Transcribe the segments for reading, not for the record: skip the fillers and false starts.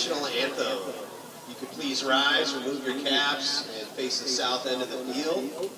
national anthem. You could please rise, remove your caps, and face the south end of the field.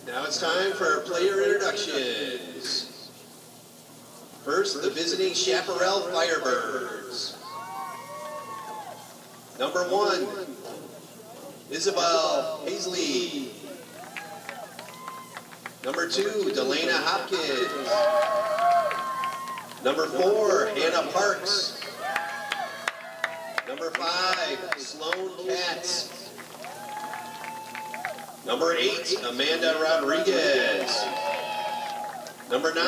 Now it's time for our player introductions. First, the visiting Chaparral Firebirds. Number 1, Isabel Paisley. Number 2, Delana Hopkins. Number 4, Hannah Parks. Number 5, Sloan Katz. Number 8, Amanda Rodriguez. Number 9,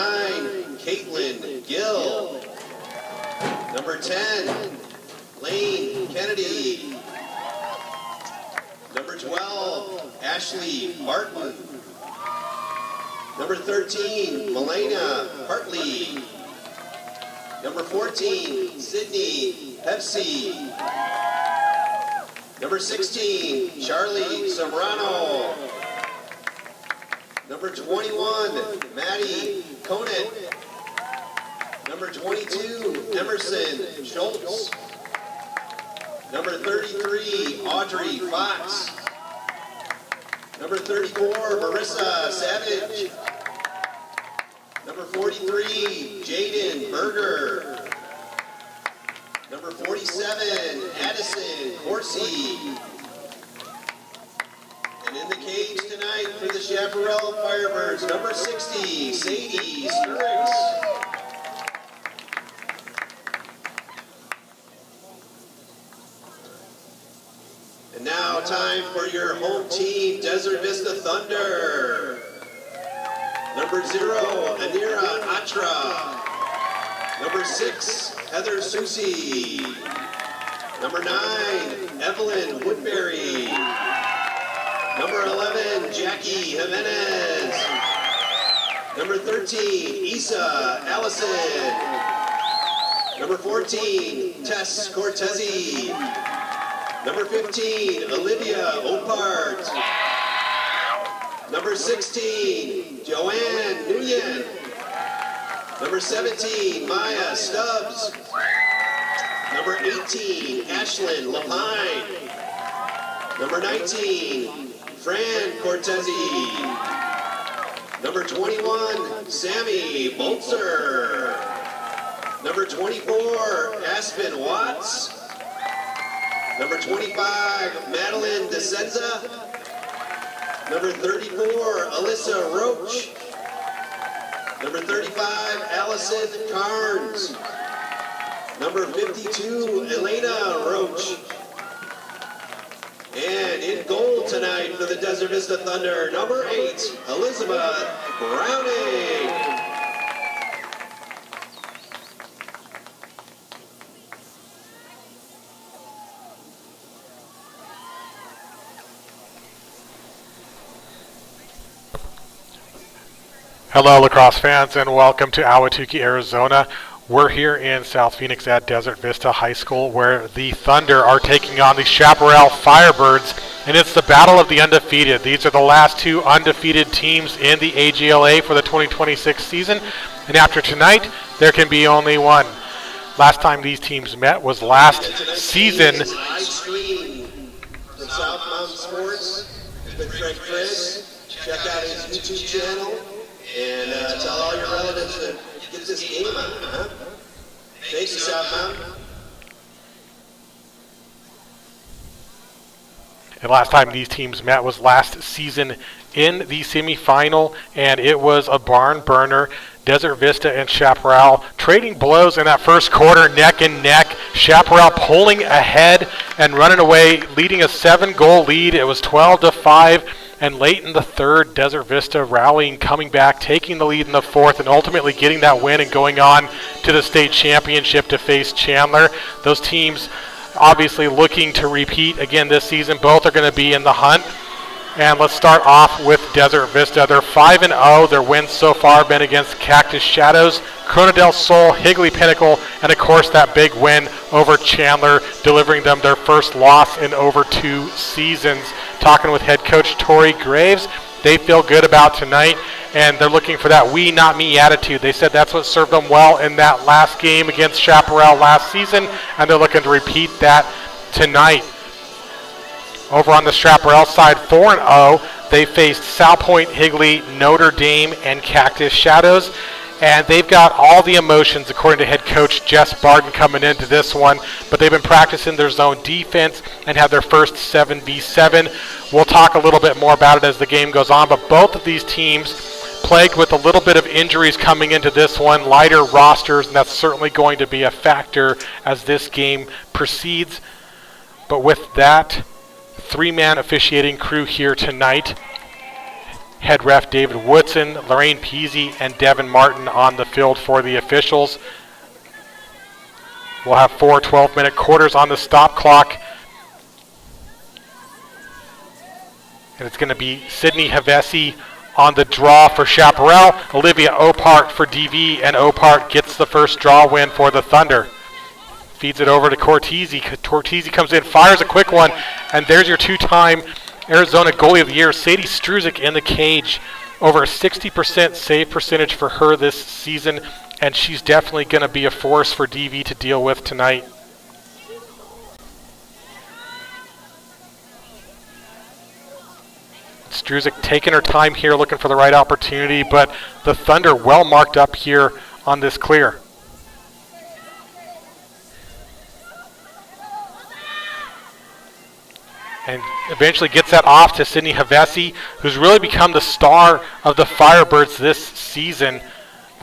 Caitlin Gill. Number 10, Lane Kennedy. Number 12, Ashley Martin. Number 13, Melena Hartley. Number 14, Sydney Pepsi. Number 16, Charlie Zambrano. Number 21, Maddie Conant. Number 22, Emerson Schultz. Number 33, Audrey Fox. Number 34, Marissa Savage. Number 43, Jaden Berger. Number 47, Addison Corsi. And in the cage tonight for the Chaparral Firebirds, number 60, Sadie Sturricks. And now time for your home team, Desert Vista Thunder. Number 0, Anira Atra. Number 6, Heather Susi. Number 9, Evelyn Woodbury. Number 11, Jackie Jimenez. Number 13, Isa Allison. Number 14, Tess Cortezi. Number 15, Olivia Opart. Number 16, Joanne Nguyen. Number 17, Maya Stubbs. Number 18, Ashlyn Lapine. Number 19, Fran Cortezi. Number 21, Sammy Bolzer. Number 24, Aspen Watts. Number 25, Madeline DeSenza. Number 34, Alyssa Roach. Number 35, Allison Carnes. Number 52, Elena Roach. And in goal tonight for the Desert Vista Thunder, number 8, Elizabeth Browning. Hello, Lacrosse fans, and welcome to Ahwatukee, Arizona. We're here in South Phoenix at Desert Vista High School, where the Thunder are taking on the Chaparral Firebirds, and it's the battle of the undefeated. These are the last 2 undefeated teams in the AGLA for the 2026 season, and after tonight, there can be only one. Last time these teams met was last season. Live stream from South Mountain Sports with Fred Chris. Check out his YouTube channel and tell all your relatives to get this game on, huh? Thanks, South Mountain. And last time these teams met was last season in the semifinal, and it was a barn burner. Desert Vista and Chaparral trading blows in that first quarter, neck and neck. Chaparral pulling ahead and running away, leading a 7-goal lead. It was 12-5, and late in the third, Desert Vista rallying, coming back, taking the lead in the fourth, and ultimately getting that win and going on to the state championship to face Chandler. Those teams obviously looking to repeat again this season. Both are going to be in the hunt. And let's start off with Desert Vista. They're 5-0. Their wins so far have been against Cactus Shadows, Corona del Sol, Higley Pinnacle, and of course that big win over Chandler, delivering them their first loss in over 2 seasons. Talking with head coach Tori Graves, they feel good about tonight, and they're looking for that we, not me attitude. They said that's what served them well in that last game against Chaparral last season, and they're looking to repeat that tonight. Over on the Chaparral side, 4-0. They faced South Point, Higley, Notre Dame, and Cactus Shadows. And they've got all the emotions, according to head coach Jess Barton, coming into this one. But they've been practicing their zone defense and had their first 7v7. We'll talk a little bit more about it as the game goes on. But both of these teams plagued with a little bit of injuries coming into this one, lighter rosters, and that's certainly going to be a factor as this game proceeds. But with that, 3-man officiating crew here tonight. Head ref David Woodson, Lorraine Peasy, and Devin Martin on the field for the officials. We'll have 4 12-minute quarters on the stop clock. And it's going to be Sydney Havesi on the draw for Chaparral, Olivia Opart for DV, and Opart gets the first draw win for the Thunder. Feeds it over to Cortese. Cortese comes in, fires a quick one, and there's your 2-time Arizona Goalie of the Year, Sadie Struzik, in the cage. Over a 60% save percentage for her this season, and she's definitely going to be a force for DV to deal with tonight. Struzik taking her time here, looking for the right opportunity, but the Thunder well marked up here on this clear. And eventually gets that off to Sydney Havesi, who's really become the star of the Firebirds this season,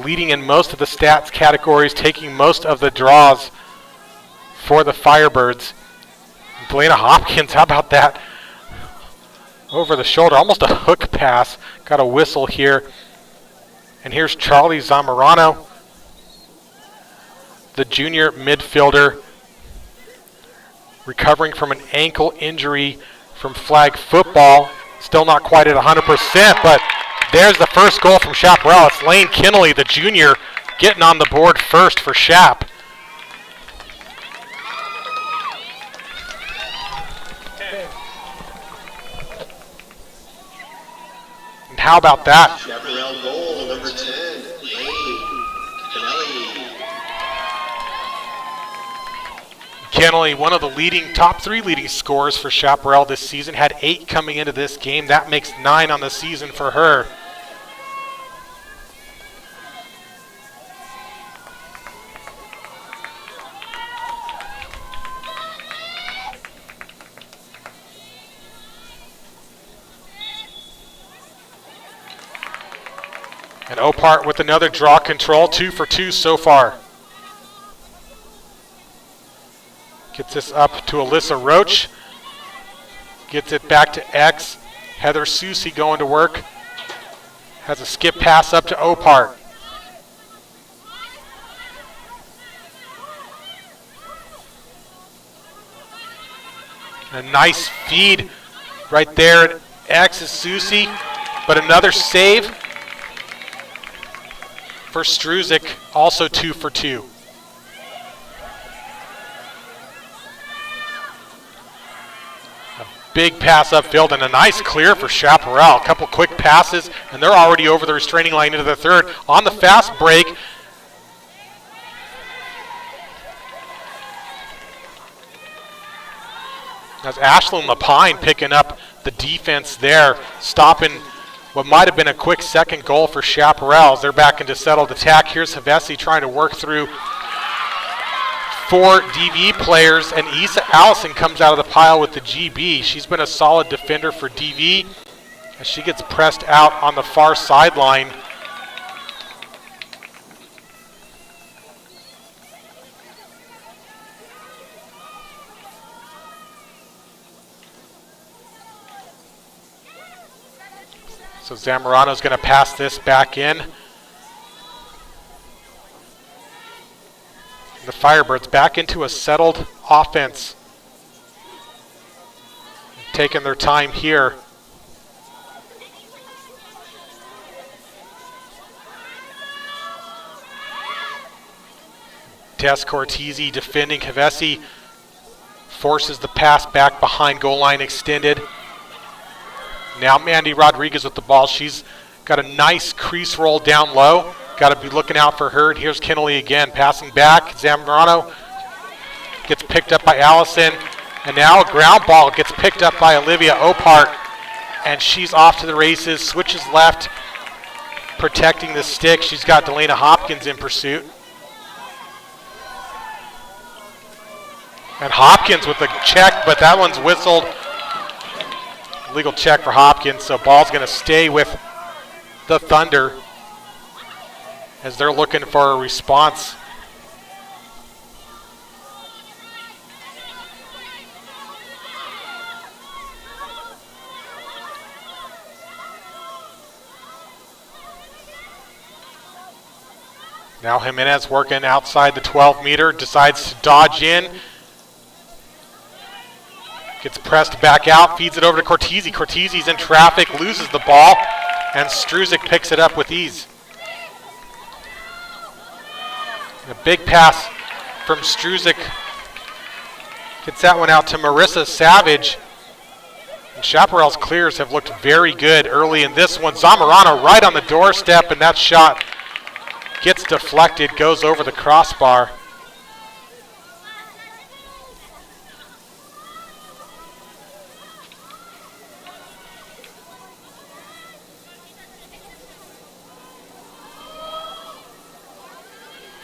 leading in most of the stats categories, taking most of the draws for the Firebirds. Delana Hopkins, how about that? Over the shoulder, almost a hook pass. Got a whistle here. And here's Charlie Zamorano, the junior midfielder, recovering from an ankle injury from flag football. Still not quite at 100%, but there's the first goal from Chaparral. It's Lane Kinnelly, the junior, getting on the board first for Chap. And how about that? Chaparral goal, number 10, Lane Kinnelly. Kinnelly, one of the top 3 leading scorers for Chaparral this season, had 8 coming into this game. That makes 9 on the season for her. And Opart with another draw control, 2 for 2 so far. Gets this up to Alyssa Roach. Gets it back to X. Heather Susi going to work. Has a skip pass up to Opart. A nice feed right there. X is Susi, but another save for Struzik, also 2 for 2. Big pass upfield and a nice clear for Chaparral. A couple quick passes, and they're already over the restraining line into the third. On the fast break, As Ashlyn Lapine picking up the defense there, stopping what might have been a quick second goal for Chaparral as they're back into settled attack. Here's Havesi trying to work through 4 DV players, and Isa Allison comes out of the pile with the GB. She's been a solid defender for DV as she gets pressed out on the far sideline. So Zamorano's going to pass this back in. The Firebirds back into a settled offense. Taking their time here. Des Cortese defending. Havesi forces the pass back behind goal line extended. Now Mandy Rodriguez with the ball. She's got a nice crease roll down low. Got to be looking out for her. And here's Kinnelly again, passing back. Zamorano gets picked up by Allison. And now a ground ball gets picked up by Olivia Opart. And she's off to the races, switches left, protecting the stick. She's got Delana Hopkins in pursuit. And Hopkins with the check, but that one's whistled. Legal check for Hopkins, so ball's going to stay with the Thunder as they're looking for a response. Now Jimenez working outside the 12-meter, decides to dodge in. Gets pressed back out, feeds it over to Cortese. Cortese's in traffic, loses the ball, and Struzik picks it up with ease. A big pass from Struzik. Gets that one out to Marissa Savage. And Chaparral's clears have looked very good early in this one. Zamorano right on the doorstep, and that shot gets deflected, goes over the crossbar.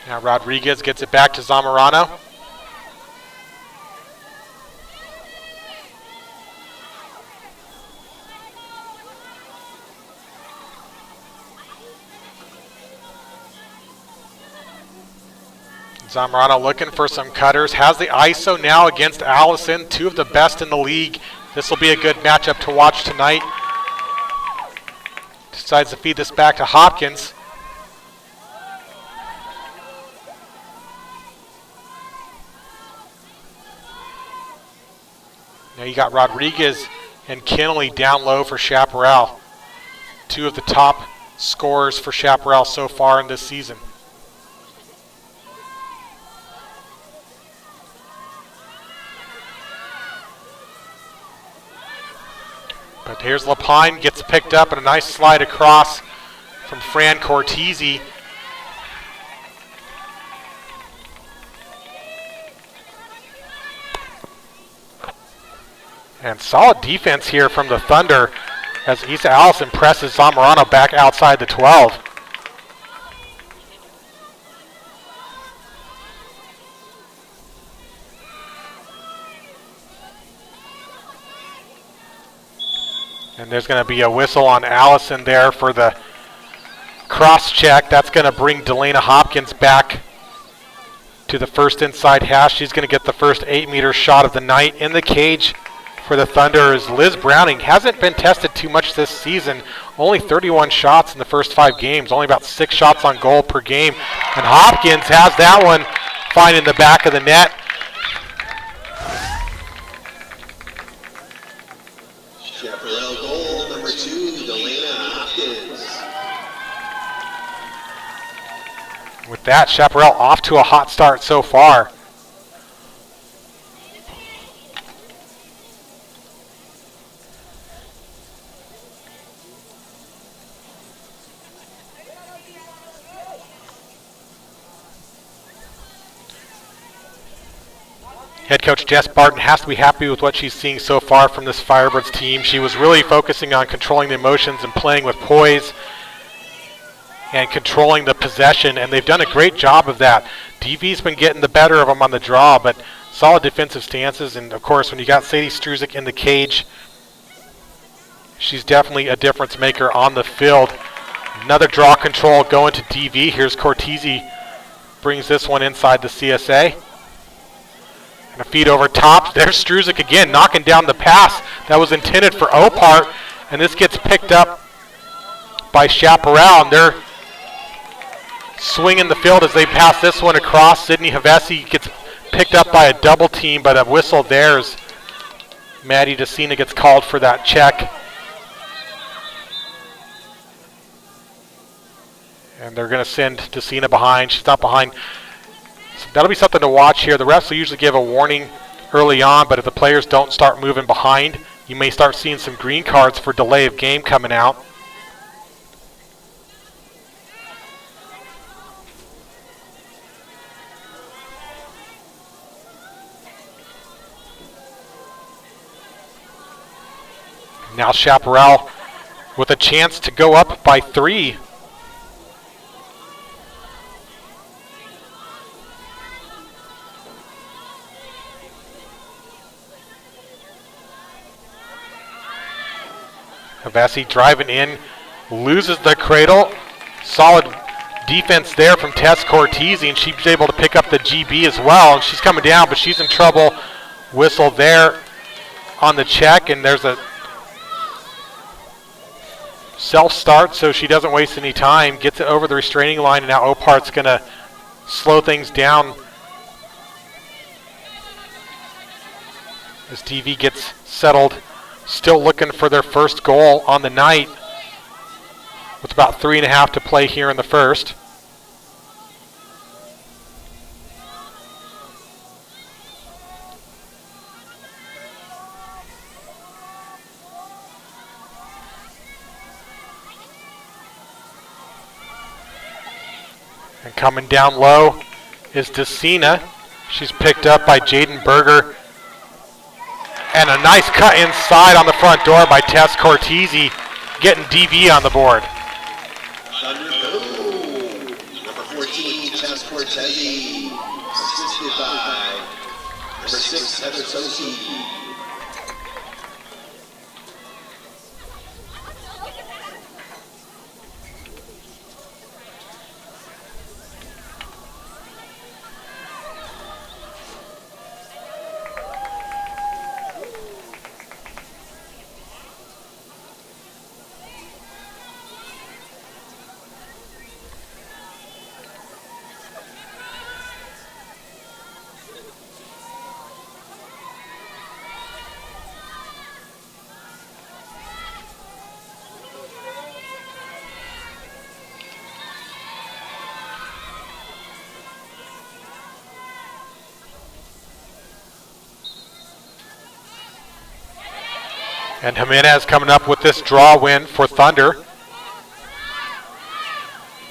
Now Rodriguez gets it back to Zamorano. Zamorano looking for some cutters. Has the ISO now against Allison, 2 of the best in the league. This will be a good matchup to watch tonight. Decides to feed this back to Hopkins. Now you got Rodriguez and Kinnelly down low for Chaparral. 2 of the top scorers for Chaparral so far in this season. But here's Lapine, gets picked up and a nice slide across from Fran Cortese. And solid defense here from the Thunder as Isa Allison presses Zamorano back outside the 12. And there's going to be a whistle on Allison there for the cross check. That's going to bring Delana Hopkins back to the first inside hash. She's going to get the first 8-meter shot of the night. In the cage for the Thunder is Liz Browning. Hasn't been tested too much this season. Only 31 shots in the first 5 games. Only about 6 shots on goal per game. And Hopkins has that one finding the back of the net. Chaparral goal number 2, Delana Hopkins. With that, Chaparral off to a hot start so far. Head coach Jess Barton has to be happy with what she's seeing so far from this Firebirds team. She was really focusing on controlling the emotions and playing with poise and controlling the possession, and they've done a great job of that. DV's been getting the better of them on the draw, but solid defensive stances, and of course when you got Sadie Struzik in the cage, she's definitely a difference maker on the field. Another draw control going to DV. Here's Cortese, brings this one inside the CSA. And a feed over top. There's Struzik again, knocking down the pass that was intended for Opart, and this gets picked up by Chaparral, and they're swinging the field as they pass this one across. Sydney Havesi gets picked up by a double team, but a whistle there's Maddie DeCina gets called for that check. And they're going to send DeCina behind. She's not behind. So that'll be something to watch here. The refs will usually give a warning early on, but if the players don't start moving behind, you may start seeing some green cards for delay of game coming out. Now Chaparral with a chance to go up by 3. Havesi driving in, loses the cradle. Solid defense there from Tess Cortese, and she's able to pick up the GB as well. And she's coming down, but she's in trouble. Whistle there on the check, and there's a self-start, so she doesn't waste any time. Gets it over the restraining line, and now Opart's going to slow things down as DV gets settled. Still looking for their first goal on the night with about 3.5 to play here in the first. And coming down low is DeCina. She's picked up by Jaden Berger. And a nice cut inside on the front door by Tess Cortese, getting DV on the board. Number 14, Tess Cortese, assisted by number 6, Heather Sosi. And Jimenez coming up with this draw win for Thunder.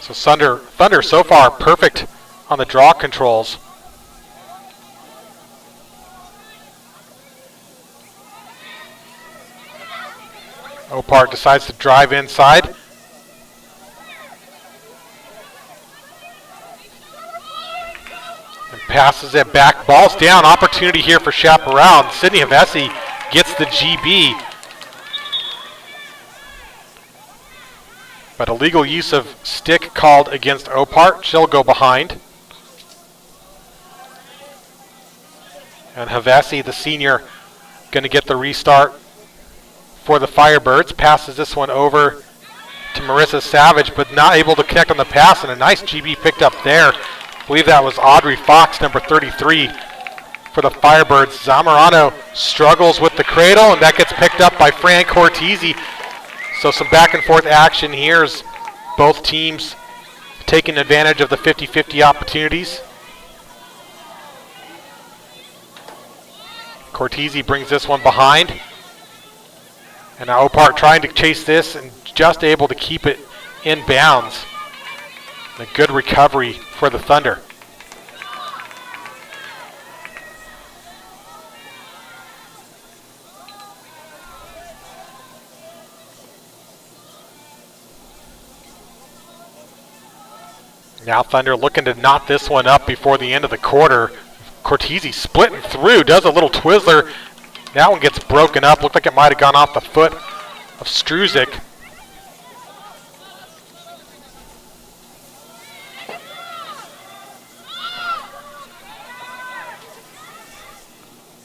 So Thunder so far perfect on the draw controls. Opart decides to drive inside. And passes it back. Ball's down. Opportunity here for Chaparral. Sydney Havesi gets the GB. But illegal use of stick called against Opart. She'll go behind. And Havesi, the senior, going to get the restart for the Firebirds. Passes this one over to Marissa Savage, but not able to connect on the pass. And a nice GB picked up there. I believe that was Audrey Fox, number 33, for the Firebirds. Zamorano struggles with the cradle, and that gets picked up by Fran Cortese. So some back and forth action here as both teams taking advantage of the 50-50 opportunities. Cortese brings this one behind. And now Opart trying to chase this and just able to keep it in bounds. A good recovery for the Thunder. Now Thunder looking to knot this one up before the end of the quarter. Cortese splitting through, does a little Twizzler. That one gets broken up. Looked like it might have gone off the foot of Struzik.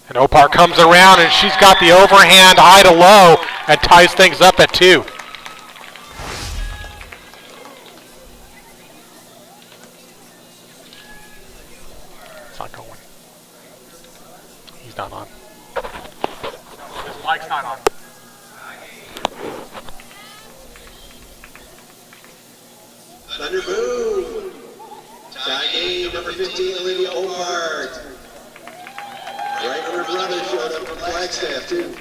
And Opar comes around, and she's got the overhand high to low and ties things up at 2. It's not going. He's not on. His mic's not on. Thunder boom. Tie game number 15, Olivia Opar. Right when her brother showed up from Flagstaff, too.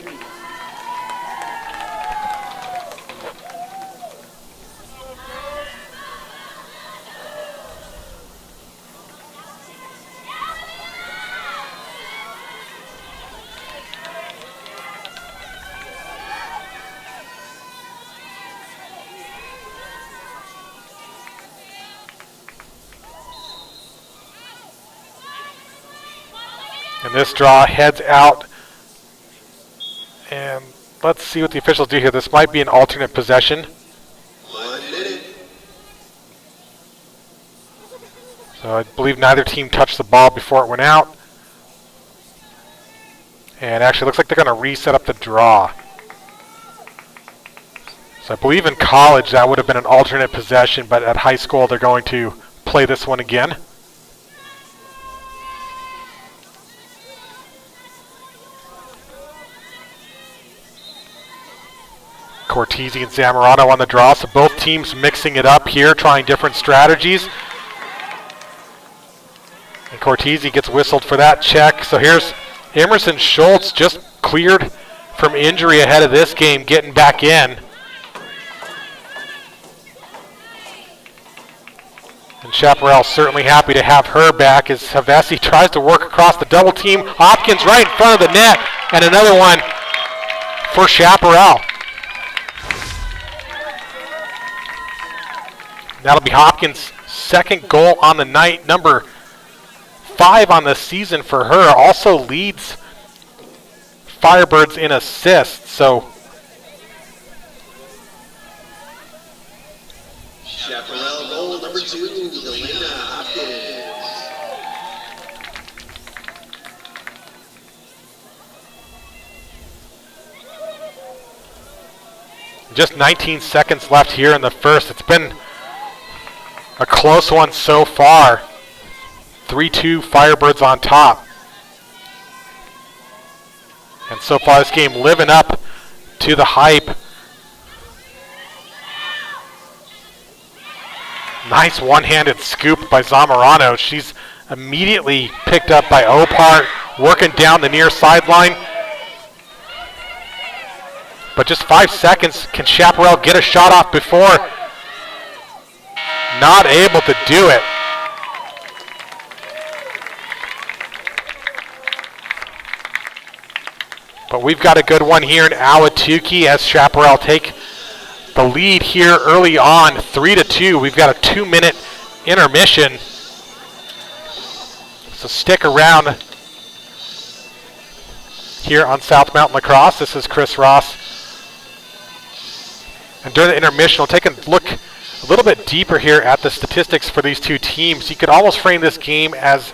And this draw heads out. And let's see what the officials do here. This might be an alternate possession. 1 minute. So I believe neither team touched the ball before it went out. And actually looks like they're going to reset up the draw. So I believe in college that would have been an alternate possession, but at high school they're going to play this one again. Cortese and Zamorano on the draw, so both teams mixing it up here, trying different strategies. And Cortese gets whistled for that check. So here's Emerson Schultz, just cleared from injury ahead of this game, getting back in. And Chaparral certainly happy to have her back as Havesi tries to work across the double team. Hopkins right in front of the net, and another one for Chaparral. That'll be Hopkins' second goal on the night, number 5 on the season for her. Also leads Firebirds in assists. So Chaparral goal number 2, Elena Hopkins. just 19 seconds left here in the first. It's been a close one so far. 3-2 Firebirds on top. And so far this game living up to the hype. Nice one-handed scoop by Zamorano. She's immediately picked up by Opar, working down the near sideline. But just 5 seconds. Can Chaparral get a shot off before? Not able to do it. But we've got a good one here in Ahwatukee as Chaparral take the lead here early on, 3-2. We've got a 2-minute intermission. So stick around here on South Mountain Lacrosse. This is Chris Ross. And during the intermission, we'll take a look a little bit deeper here at the statistics for these two teams. You could almost frame this game as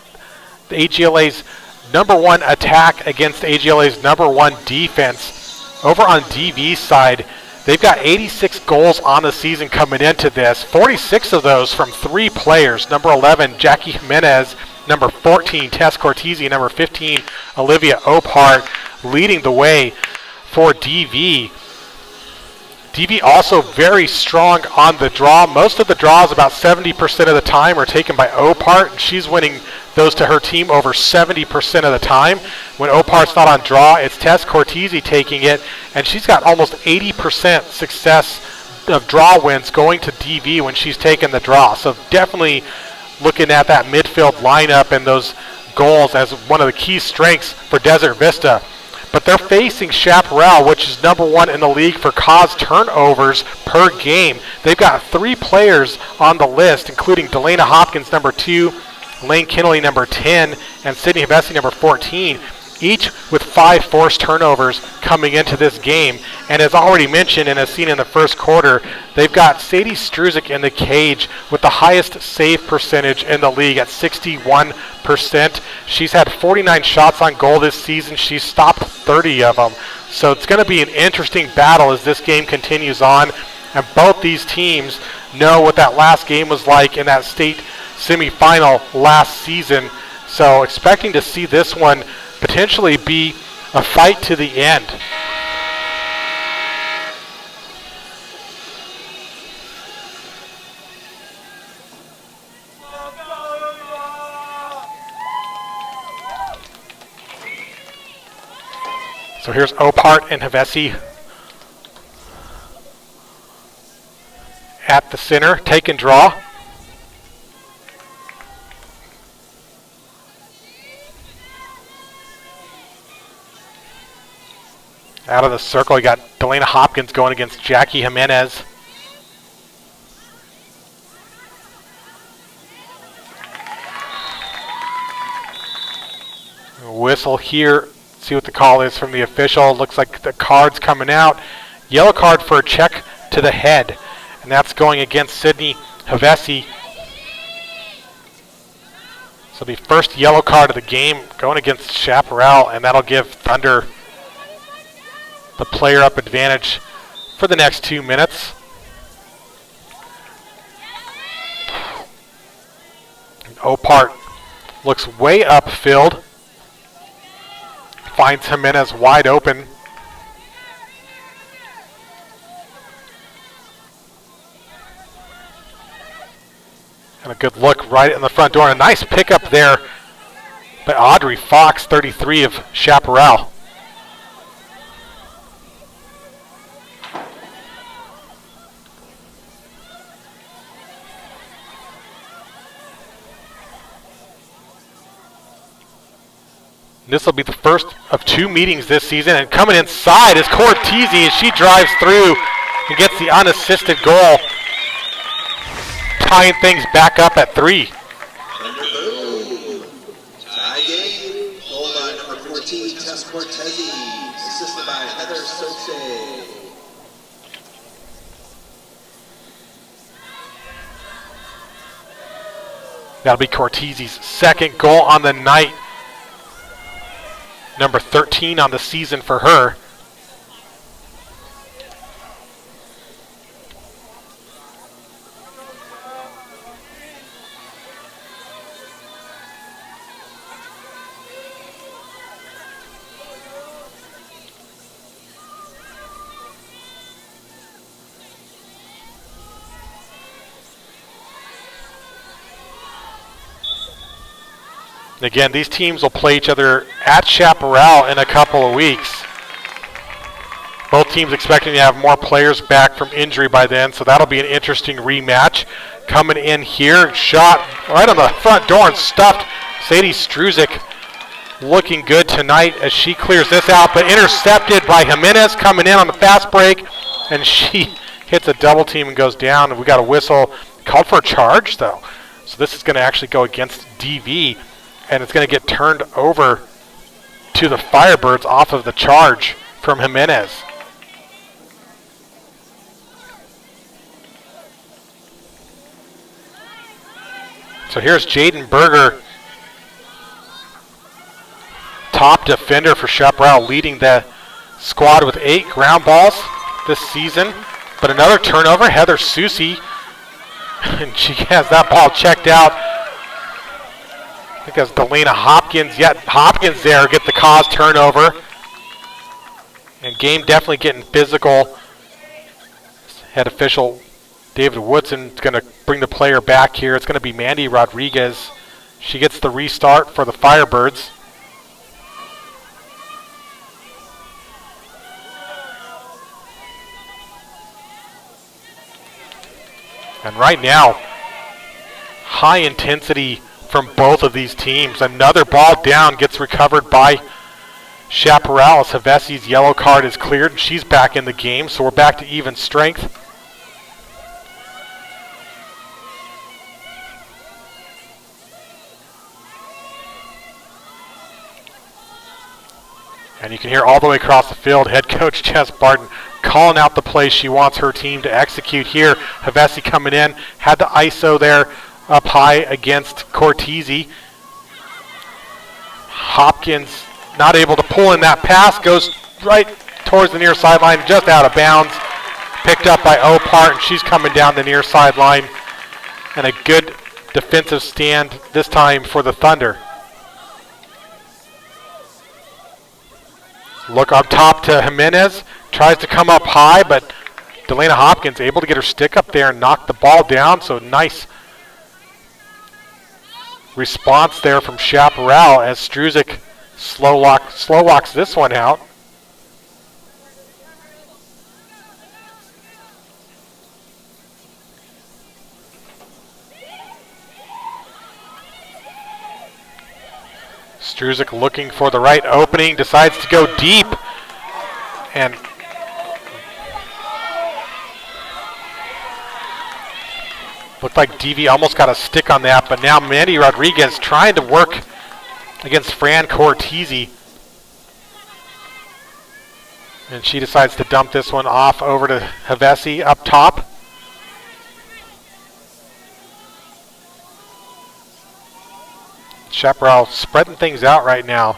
the AGLA's #1 attack against AGLA's #1 defense. Over on DV's side, they've got 86 goals on the season coming into this. 46 of those from 3 players. Number 11, Jackie Jimenez. Number 14, Tess Cortese. Number 15, Olivia Opar, leading the way for DV. DV also very strong on the draw. Most of the draws, about 70% of the time, are taken by Opar, and she's winning those to her team over 70% of the time. When Opar's not on draw, it's Tess Cortese taking it, and she's got almost 80% success of draw wins going to DV when she's taken the draw. So definitely looking at that midfield lineup and those goals as one of the key strengths for Desert Vista. but they're facing Chaparral, which is number 1 in the league for caused turnovers per game. They've got 3 players on the list, including Delana Hopkins, number 2, Lane Kinnelly, number 10, and Sydney Hevesi, number 14, each with 5 forced turnovers coming into this game. And as already mentioned and as seen in the first quarter, they've got Sadie Struzik in the cage with the highest save percentage in the league at 61%. She's had 49 shots on goal this season. She's stopped 30 of them. So it's going to be an interesting battle as this game continues on. And both these teams know what that last game was like in that state semifinal last season. So expecting to see this one potentially be a fight to the end. So here's Opart and Hevesi at the center, take and draw. Out of the circle, you got Delana Hopkins going against Jackie Jimenez. Whistle here. See what the call is from the official. Looks like the card's coming out. Yellow card for a check to the head. And that's going against Sydney Hevesi. So it'll be first yellow card of the game going against Chaparral, and that'll give Thunder the player up advantage for the next 2 minutes. And Opart looks way upfield. Finds Jimenez wide open. And a good look right in the front door. And a nice pickup there by Audrey Fox, 33 of Chaparral. This will be the first of 2 meetings this season, and coming inside is Cortese as she drives through and gets the unassisted goal, tying things back up at 3. Boom. Tie game. Goal by number 14, Tess Cortese, assisted by Heather Soche. That'll be Cortese's second goal on the night. Number 13 on the season for her. Again, these teams will play each other at Chaparral in a couple of weeks. Both teams expecting to have more players back from injury by then, so that'll be an interesting rematch. Coming in here, shot right on the front door and stuffed. Sadie Struzik looking good tonight as she clears this out, but intercepted by Jimenez coming in on the fast break, and she hits a double team and goes down, and we got a whistle. Called for a charge, though. So this is going to actually go against DV. And it's going to get turned over to the Firebirds off of the charge from Jimenez. So here's Jaden Berger, top defender for Chaparral, leading the squad with 8 ground balls this season. But another turnover, Heather Susie, and she has that ball checked out. I think that's Delana Hopkins. Yet Hopkins there get the cause turnover. And game definitely getting physical. Head official David Woodson is going to bring the player back here. It's going to be Mandy Rodriguez. She gets the restart for the Firebirds. And right now, high intensity from both of these teams. Another ball down gets recovered by Chaparral, as Havesi's yellow card is cleared. She's back in the game, so we're back to even strength. And you can hear all the way across the field, head coach Jess Barton calling out the play she wants her team to execute here. Havesi coming in, had the ISO there up high against Cortese. Hopkins not able to pull in that pass, goes right towards the near sideline, just out of bounds. Picked up by Opart, and she's coming down the near sideline. And a good defensive stand this time for the Thunder. Look up top to Jimenez, tries to come up high, but Delana Hopkins able to get her stick up there and knock the ball down, so nice response there from Chaparral as Struzik slow walks this one out. Struzik looking for the right opening, decides to go deep, and looked like DV almost got a stick on that, but now Mandy Rodriguez trying to work against Fran Cortese. And she decides to dump this one off over to Havesi up top. Chaparral spreading things out right now.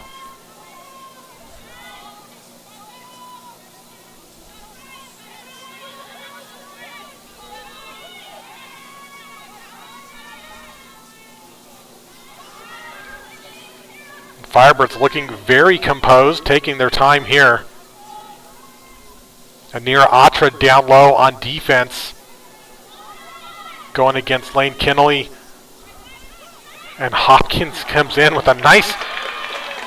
Firebirds looking very composed, taking their time here. Anira Atra down low on defense, going against Lane Kinnelly. And Hopkins comes in with a nice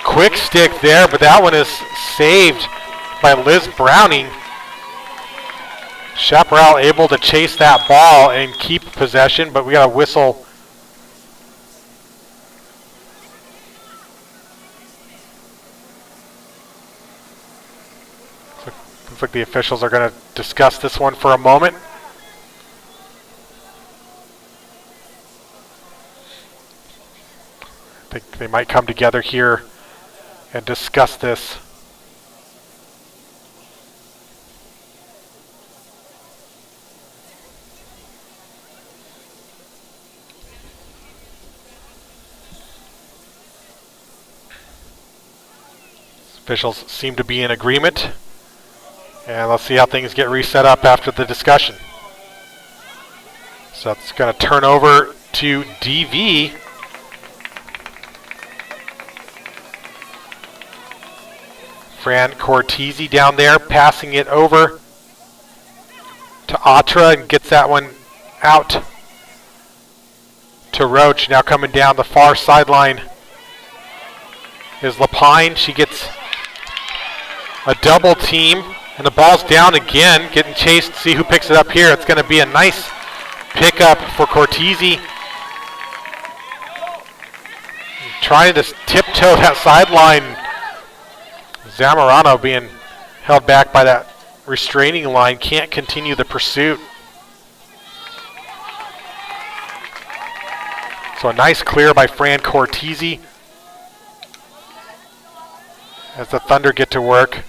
quick stick there, but that one is saved by Liz Browning. Chaparral able to chase that ball and keep possession, but we got a whistle. Looks like the officials are going to discuss this one for a moment. I think they might come together here and discuss this. Officials seem to be in agreement. And let's see how things get reset up after the discussion. So it's going to turn over to DV. Fran Cortese down there, passing it over to Atra and gets that one out to Roach. Now coming down the far sideline is Lapine. She gets a double team, and the ball's down again, getting chased. See who picks it up here. It's going to be a nice pickup for Cortese. Trying to tiptoe that sideline. Zamorano being held back by that restraining line, can't continue the pursuit. So a nice clear by Fran Cortese as the Thunder get to work.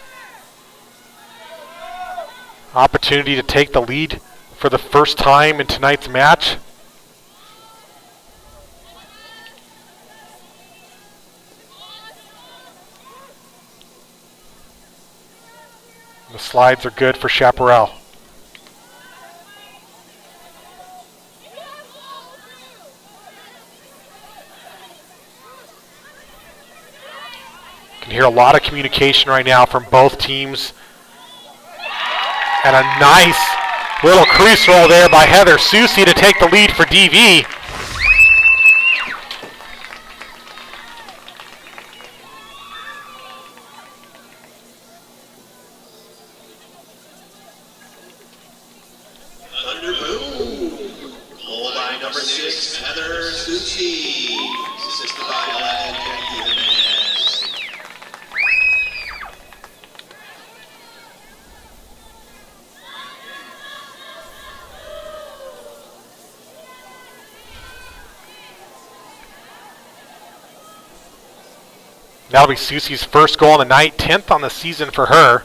Opportunity to take the lead for the first time in tonight's match. The slides are good for Chaparral. You can hear a lot of communication right now from both teams. And a nice little crease roll there by Heather Susi to take the lead for DV. Thunder move. Goal by number 6, Heather Susi. Assisted by 11, Jackie Jimenez. That'll be Susie's first goal on the night, 10th on the season for her.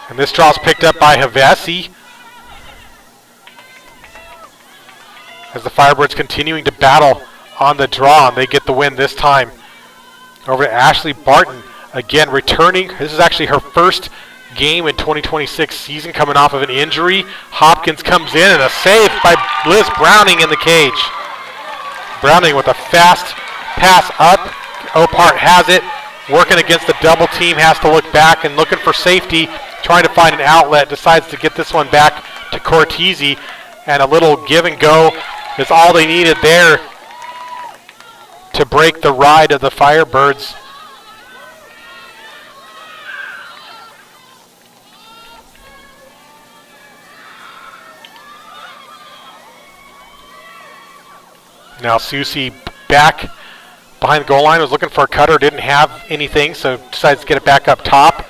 And this draw's picked up by Havasi, as the Firebirds continuing to battle on the draw, and they get the win this time over to Ashley Barton. Again, returning. This is actually her first game in 2026 season, coming off of an injury. Hopkins comes in, and a save by Liz Browning in the cage. Browning with a fast pass up. Opart has it, working against the double team, has to look back and looking for safety, trying to find an outlet, decides to get this one back to Cortese, and a little give and go is all they needed there to break the ride of the Firebirds. Now Susie back behind the goal line, was looking for a cutter, didn't have anything, so decides to get it back up top.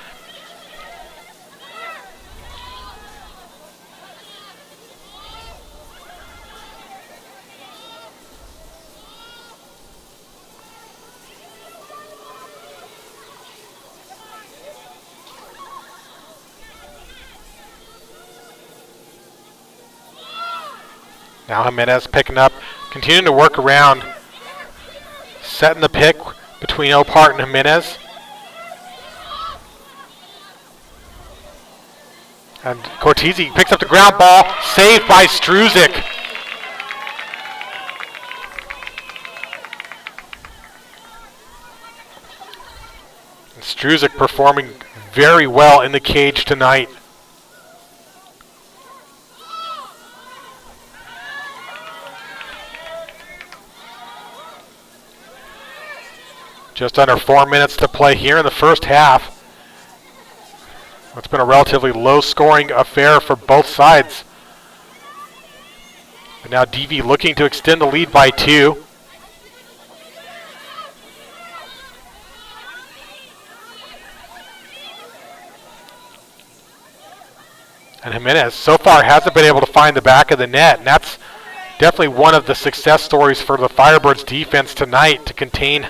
Now Jimenez picking up, continuing to work around, setting the pick between Opart and Jimenez. And Cortese picks up the ground ball, saved by Struzik. And Struzik performing very well in the cage tonight. Just under 4 minutes to play here in the first half. It's been a relatively low-scoring affair for both sides. But now DV looking to extend the lead by 2. And Jimenez so far hasn't been able to find the back of the net, and that's definitely one of the success stories for the Firebirds defense tonight, to contain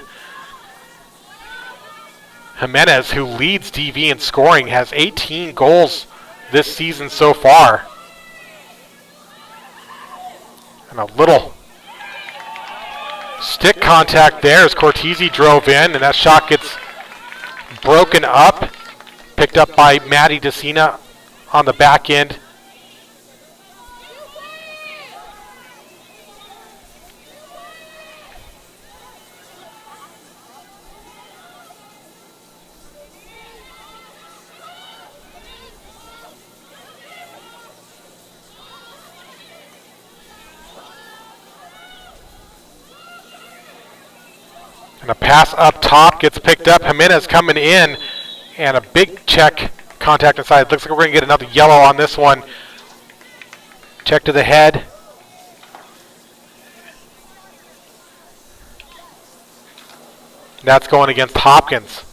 Jimenez, who leads DV in scoring, has 18 goals this season so far. And a little stick contact there as Cortese drove in, and that shot gets broken up, picked up by Maddie DeCina on the back end. And a pass up top gets picked up. Jimenez coming in, and a big check contact inside. Looks like we're going to get another yellow on this one. Check to the head. That's going against Hopkins.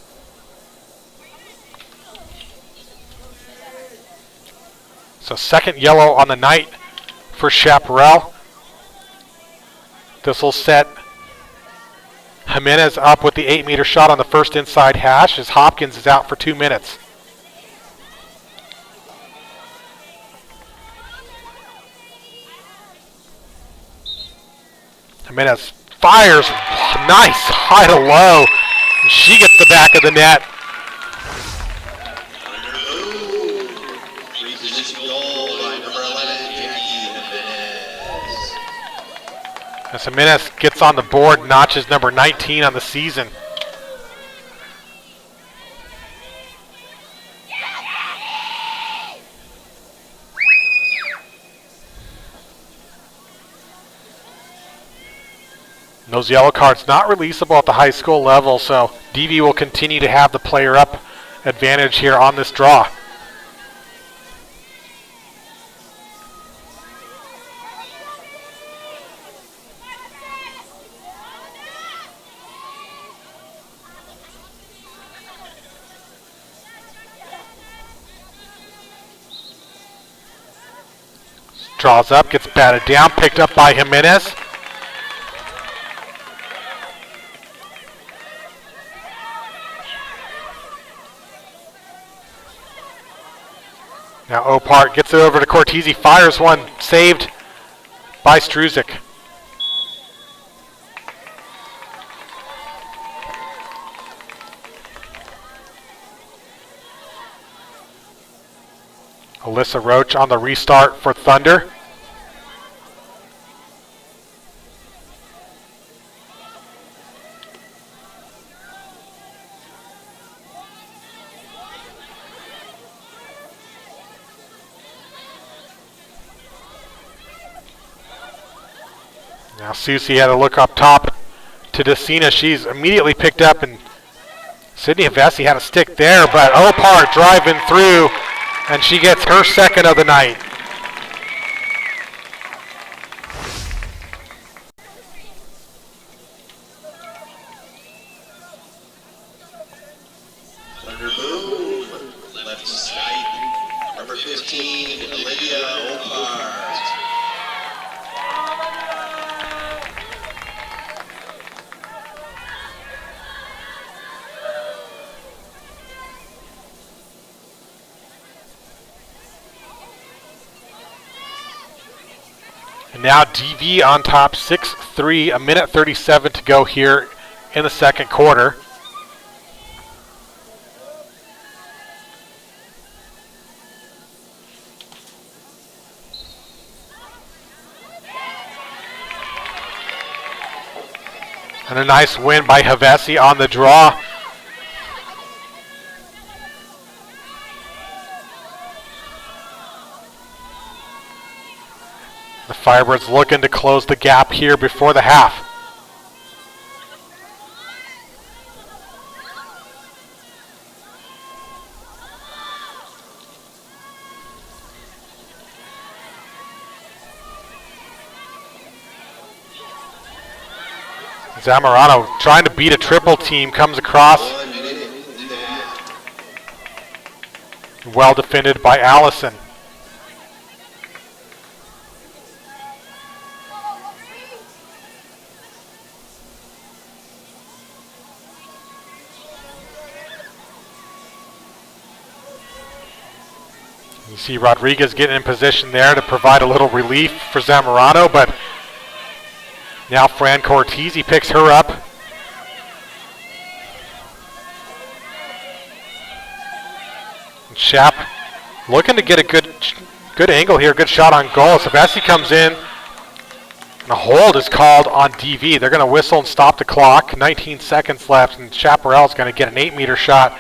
So second yellow on the night for Chaparral. This will set Jimenez up with the 8-meter shot on the first inside hash as Hopkins is out for 2 minutes. Jimenez fires, nice high to low. And she gets the back of the net. As Jimenez gets on the board, notches number 19 on the season. And those yellow cards not releasable at the high school level, so DV will continue to have the player up advantage here on this draw. Draws up, gets batted down, picked up by Jimenez. Now Opart gets it over to Cortese, fires one, saved by Struzik. Alyssa Roach on the restart for Thunder. Now Susie had a look up top to Decina. She's immediately picked up, and Sydney Havesi had a stick there, but Opart driving through, and she gets her second of the night. Thunder boom. Left side. Number 15, Olivia Opart. And now DV on top, 6-3, a minute 37 to go here in the second quarter. And a nice win by Havesi on the draw. The Firebirds looking to close the gap here before the half. Zamorano trying to beat a triple team, comes across. Well defended by Allison. You see Rodriguez getting in position there to provide a little relief for Zamorano, but now Fran Cortese picks her up. And Shap looking to get a good angle here, good shot on goal. Savasi comes in, and a hold is called on DV. They're going to whistle and stop the clock. 19 seconds left, and Chaparral is going to get an 8-meter shot.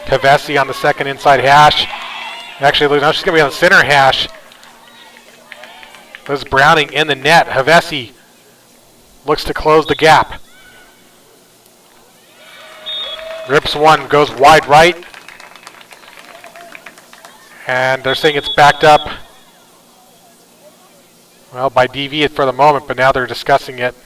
Kavesi on the second inside hash. Actually, no, she's going to be on the center hash. Liz Browning in the net. Havesi looks to close the gap. Rips one, goes wide right. And they're saying it's backed up, well, by DV for the moment, but now they're discussing it.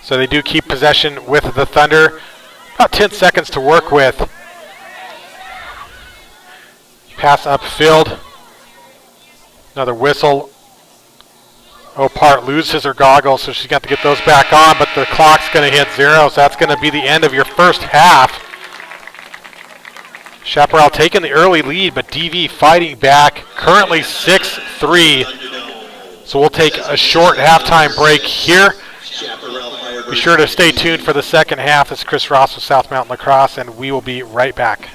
So they do keep possession with the Thunder. About 10 seconds to work with. Pass upfield. Another whistle. Opart loses her goggles, so she's got to get those back on, but the clock's going to hit 0, so that's going to be the end of your first half. Chaparral taking the early lead, but DV fighting back. Currently 6-3. So we'll take a short halftime break here. Be sure to stay tuned for the second half. This is Chris Ross with South Mountain Lacrosse, and we will be right back.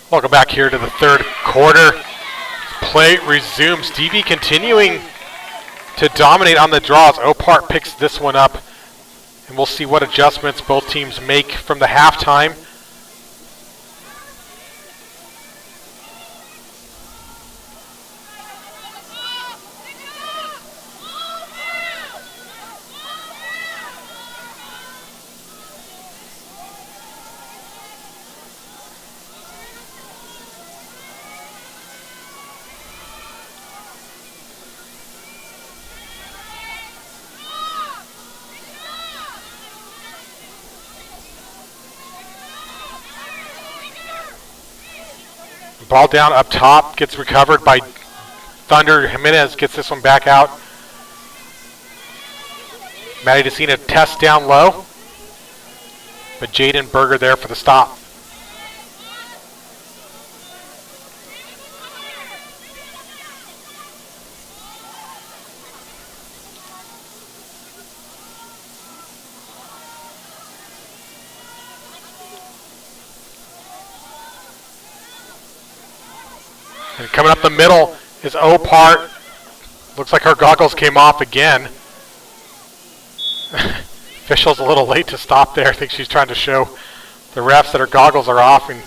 Welcome back here to the third quarter. Play resumes. DV continuing to dominate on the draws. Opart picks this one up, and we'll see what adjustments both teams make from the halftime. Ball down up top, gets recovered by Thunder. Jimenez gets this one back out. Maddie DeCina tests down low, but Jaden Berger there for the stop. And coming up the middle is Opart. Looks like her goggles came off again. Official's a little late to stop there. I think she's trying to show the refs that her goggles are off and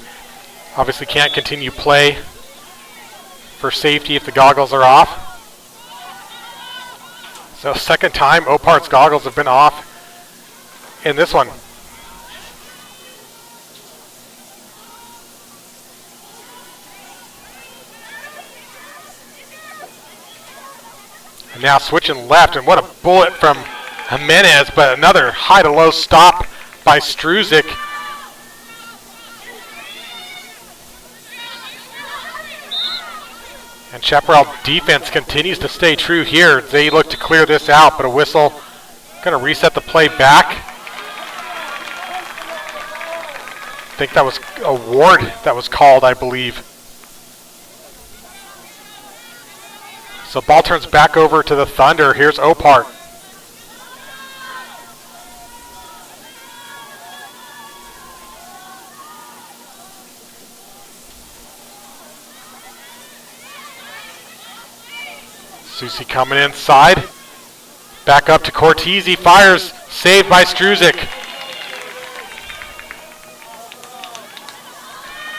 obviously can't continue play for safety if the goggles are off. So second time Opart's goggles have been off in this one. And now switching left, and what a bullet from Jimenez, but another high to low stop by Struzik. And Chaparral defense continues to stay true here. They look to clear this out, but a whistle going to reset the play back. I think that was a ward that was called, I believe. So ball turns back over to the Thunder. Here's Opart. Susie coming inside. Back up to Cortese. Fires. Saved by Struzik.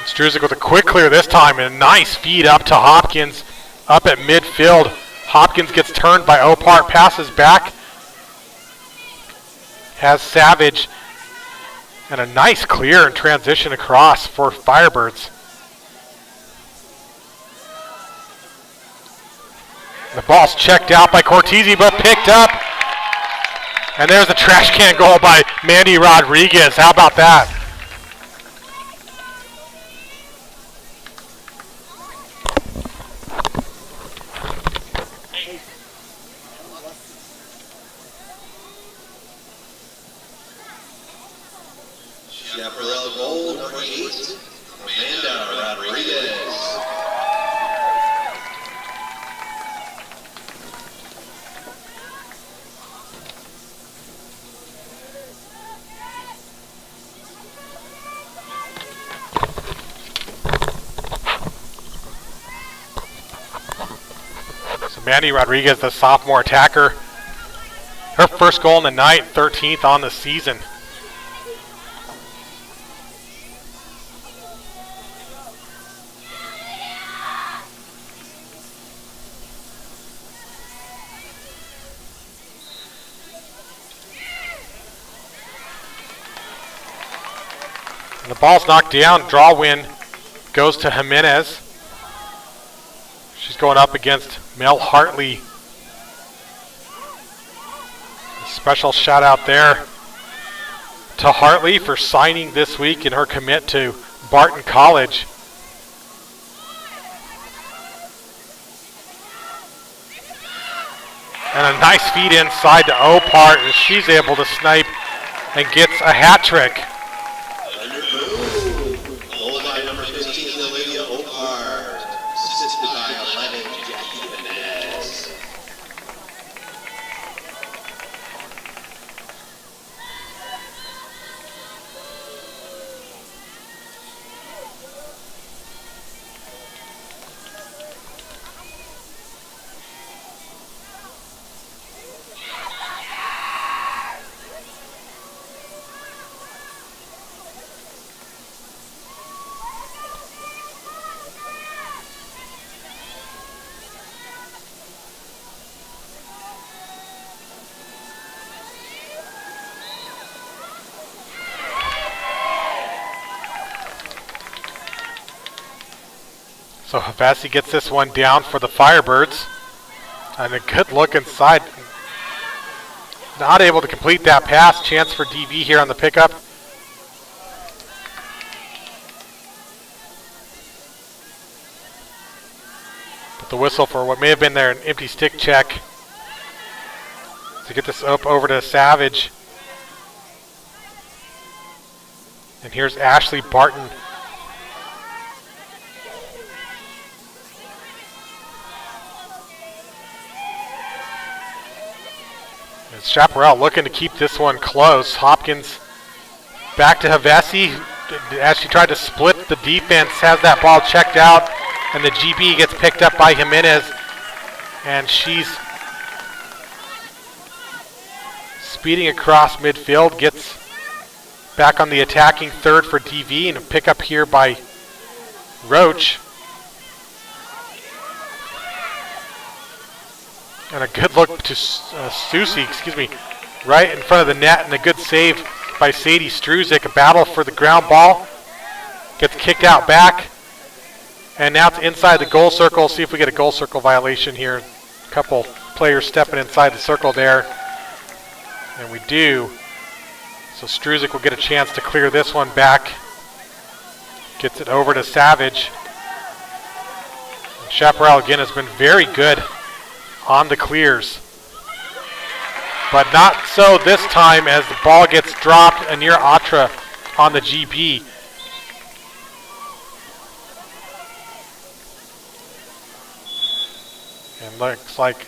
Struzik with a quick clear this time, and a nice feed up to Hopkins. Up at midfield, Hopkins gets turned by Opart, passes back, has Savage, and a nice clear and transition across for Firebirds. The ball's checked out by Cortese, but picked up, and there's a trash can goal by Mandy Rodriguez. How about that? Chaparral goal number 8, Amanda Rodriguez. So Mandy Rodriguez, the sophomore attacker, her first goal in the night, 13th on the season. The ball's knocked down. Draw win goes to Jimenez. She's going up against Mel Hartley. A special shout out there to Hartley for signing this week in her commit to Barton College. And a nice feed inside to Opart, and she's able to snipe and gets a hat trick. Goal by number 15, Olivia Opart. Assisted by 11, Jackie Jimenez. So Varsity gets this one down for the Firebirds. And a good look inside. Not able to complete that pass. Chance for DV here on the pickup. But the whistle for what may have been there an empty stick check. To get this up over to Savage. And here's Ashley Barton. And Chaparral looking to keep this one close. Hopkins back to Havesi as she tried to split the defense, has that ball checked out, and the GB gets picked up by Jimenez, and she's speeding across midfield, gets back on the attacking third for DV, and a pickup here by Roach. And a good look to Susie, right in front of the net, and a good save by Sadie Struzik. A battle for the ground ball. Gets kicked out back. And now it's inside the goal circle. See if we get a goal circle violation here. A couple players stepping inside the circle there. And we do. So Struzik will get a chance to clear this one back. Gets it over to Savage. And Chaparral again has been very good on the clears. But not so this time as the ball gets dropped. Anir Atra on the GB. And looks like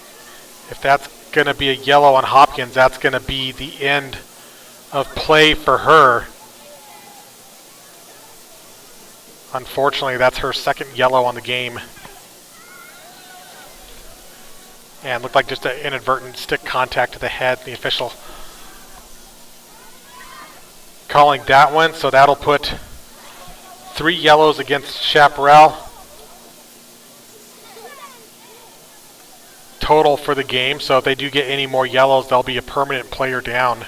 if that's going to be a yellow on Hopkins, that's going to be the end of play for her. Unfortunately, that's her second yellow on the game. And looked like just an inadvertent stick contact to the head. The official calling that one. So that'll put 3 yellows against Chaparral. Total for the game. So if they do get any more yellows, they'll be a permanent player down.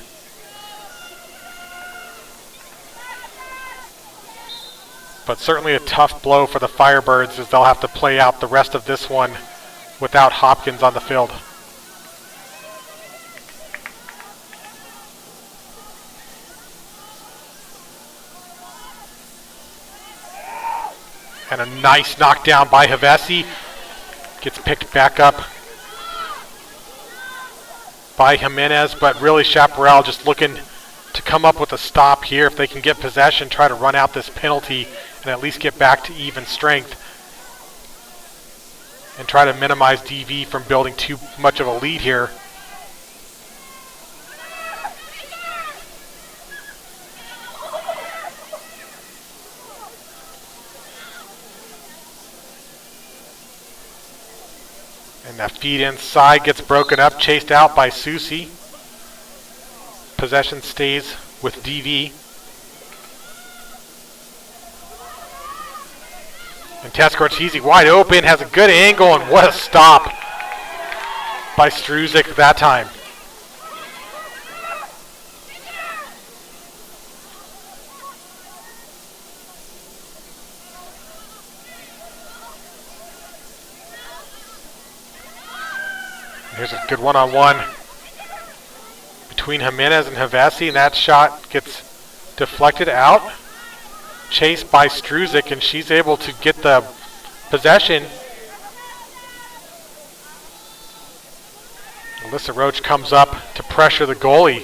But certainly a tough blow for the Firebirds as they'll have to play out the rest of this one without Hopkins on the field. And a nice knockdown by Havesi. Gets picked back up by Jimenez, but really Chaparral just looking to come up with a stop here. If they can get possession, try to run out this penalty and at least get back to even strength. And try to minimize DV from building too much of a lead here. And that feed inside gets broken up, chased out by Susie. Possession stays with DV. And Tess Cortese wide open, has a good angle, and what a stop by Struzik that time. And here's a good one-on-one between Jimenez and Havesi, and that shot gets deflected out. Chased by Struzik, and she's able to get the possession. Alyssa Roach comes up to pressure the goalie.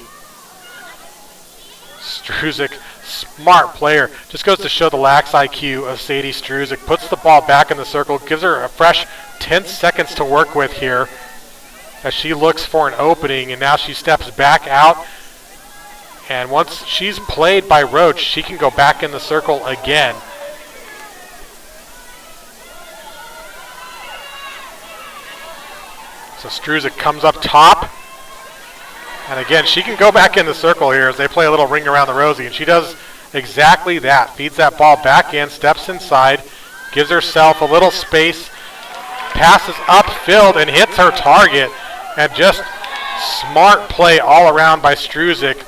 Struzik, smart player. Just goes to show the lax IQ of Sadie Struzik. Puts the ball back in the circle, gives her a fresh 10 seconds to work with here as she looks for an opening, and now she steps back out. And once she's played by Roach, she can go back in the circle again. So Struzik comes up top. And again, she can go back in the circle here as they play a little ring around the rosy. And she does exactly that. Feeds that ball back in, steps inside, gives herself a little space, passes upfield and hits her target. And just smart play all around by Struzik.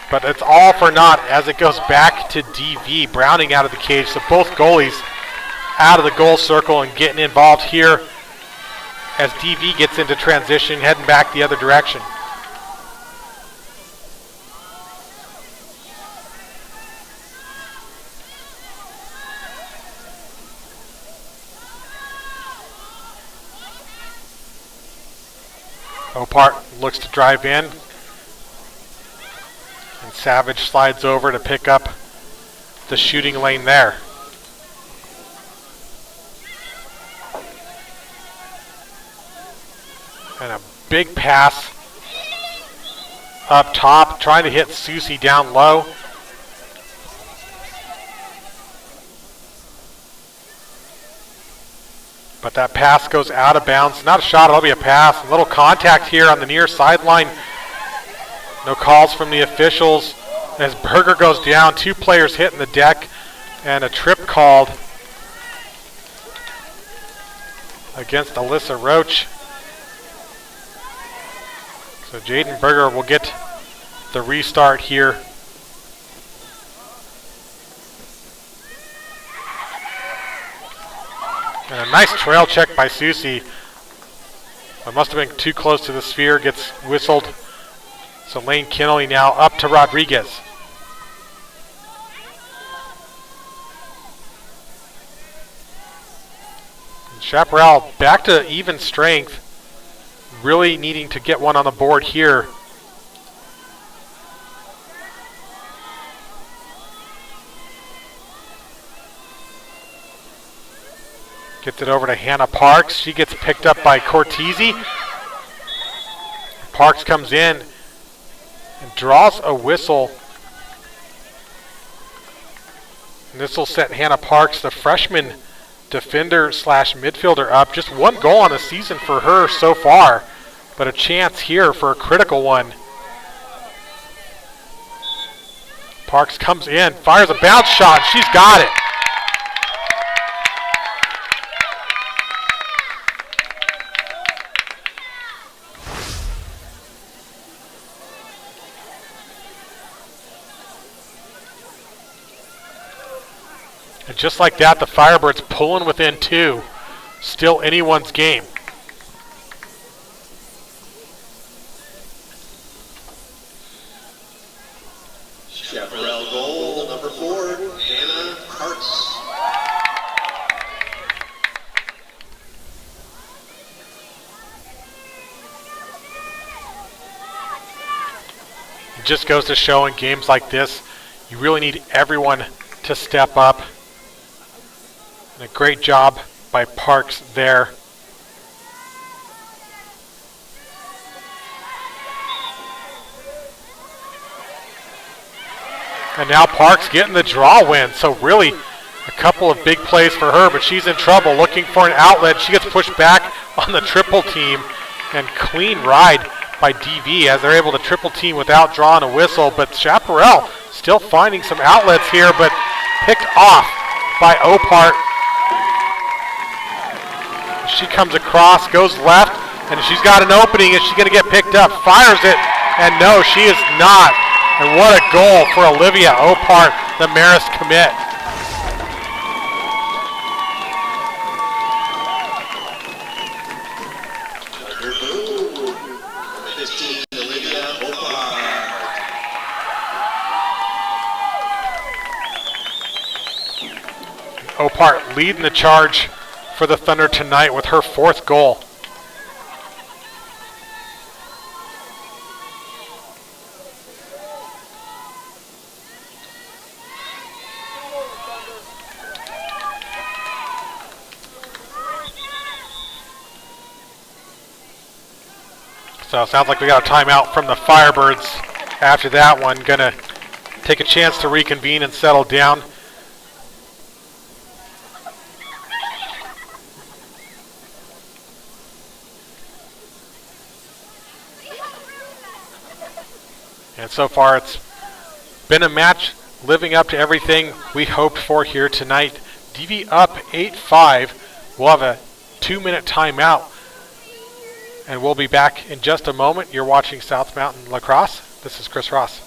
But it's all for naught as it goes back to DV. Browning out of the cage, so both goalies out of the goal circle and getting involved here as DV gets into transition, heading back the other direction. Opart looks to drive in, and Savage slides over to pick up the shooting lane there. And a big pass up top, trying to hit Susie down low. But that pass goes out of bounds. Not a shot, it'll be a pass. A little contact here on the near sideline. No calls from the officials as Berger goes down. 2 players hitting the deck and a trip called against Alyssa Roach. So Jaden Berger will get the restart here. And a nice trail check by Susie. It must have been too close to the sphere. Gets whistled. So Lane Kinnelly now up to Rodriguez. And Chaparral back to even strength. Really needing to get one on the board here. Gets it over to Hannah Parks. She gets picked up by Cortese. Parks comes in and draws a whistle. And this will set Hannah Parks, the freshman defender slash midfielder, up. Just 1 goal on the season for her so far, but a chance here for a critical one. Parks comes in, fires a bounce shot. She's got it. And just like that, the Firebirds pulling within 2. Still anyone's game. Chaparral goal, number 4, Hannah Parks. It just goes to show in games like this, you really need everyone to step up. And a great job by Parks there. And now Parks getting the draw win. So really a couple of big plays for her, but she's in trouble looking for an outlet. She gets pushed back on the triple team, and clean ride by DV as they're able to triple team without drawing a whistle. But Chaparral still finding some outlets here, but picked off by Opart. She comes across, goes left, and she's got an opening. Is she going to get picked up? Fires it, and no, she is not. And what a goal for Olivia Opart, the Marist commit. Number 15, Olivia Opart. Opart leading the charge for the Thunder tonight with her 4th goal. So it sounds like we got a timeout from the Firebirds after that one. Gonna take a chance to reconvene and settle down. And so far it's been a match living up to everything we hoped for here tonight. DV up 8-5. We'll have a 2-minute timeout, and we'll be back in just a moment. You're watching South Mountain Lacrosse. This is Chris Ross.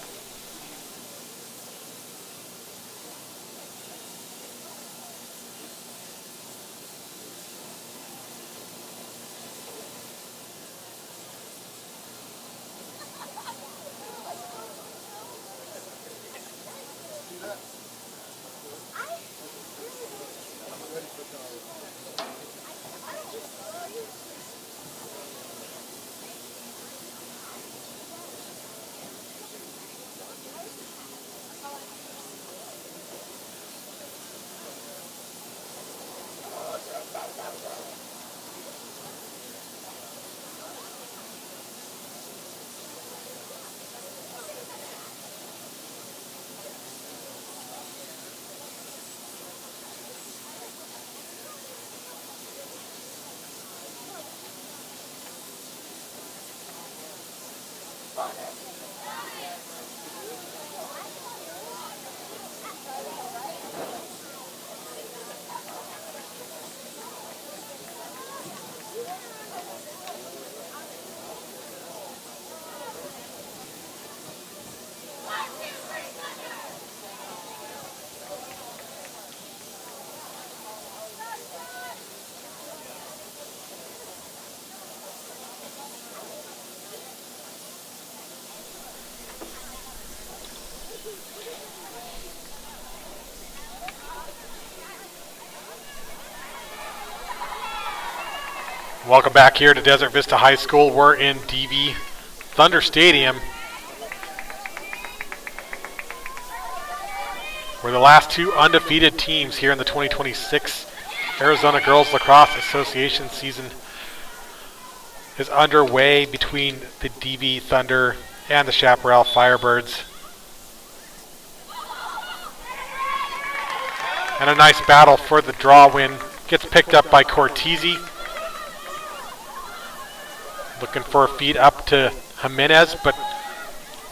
Welcome back here to Desert Vista High School. We're in DV Thunder Stadium, where the last two undefeated teams here in the 2026 Arizona Girls Lacrosse Association season is underway between the DV Thunder and the Chaparral Firebirds. And a nice battle for the draw win. Gets picked up by Cortese. Looking for a feed up to Jimenez, but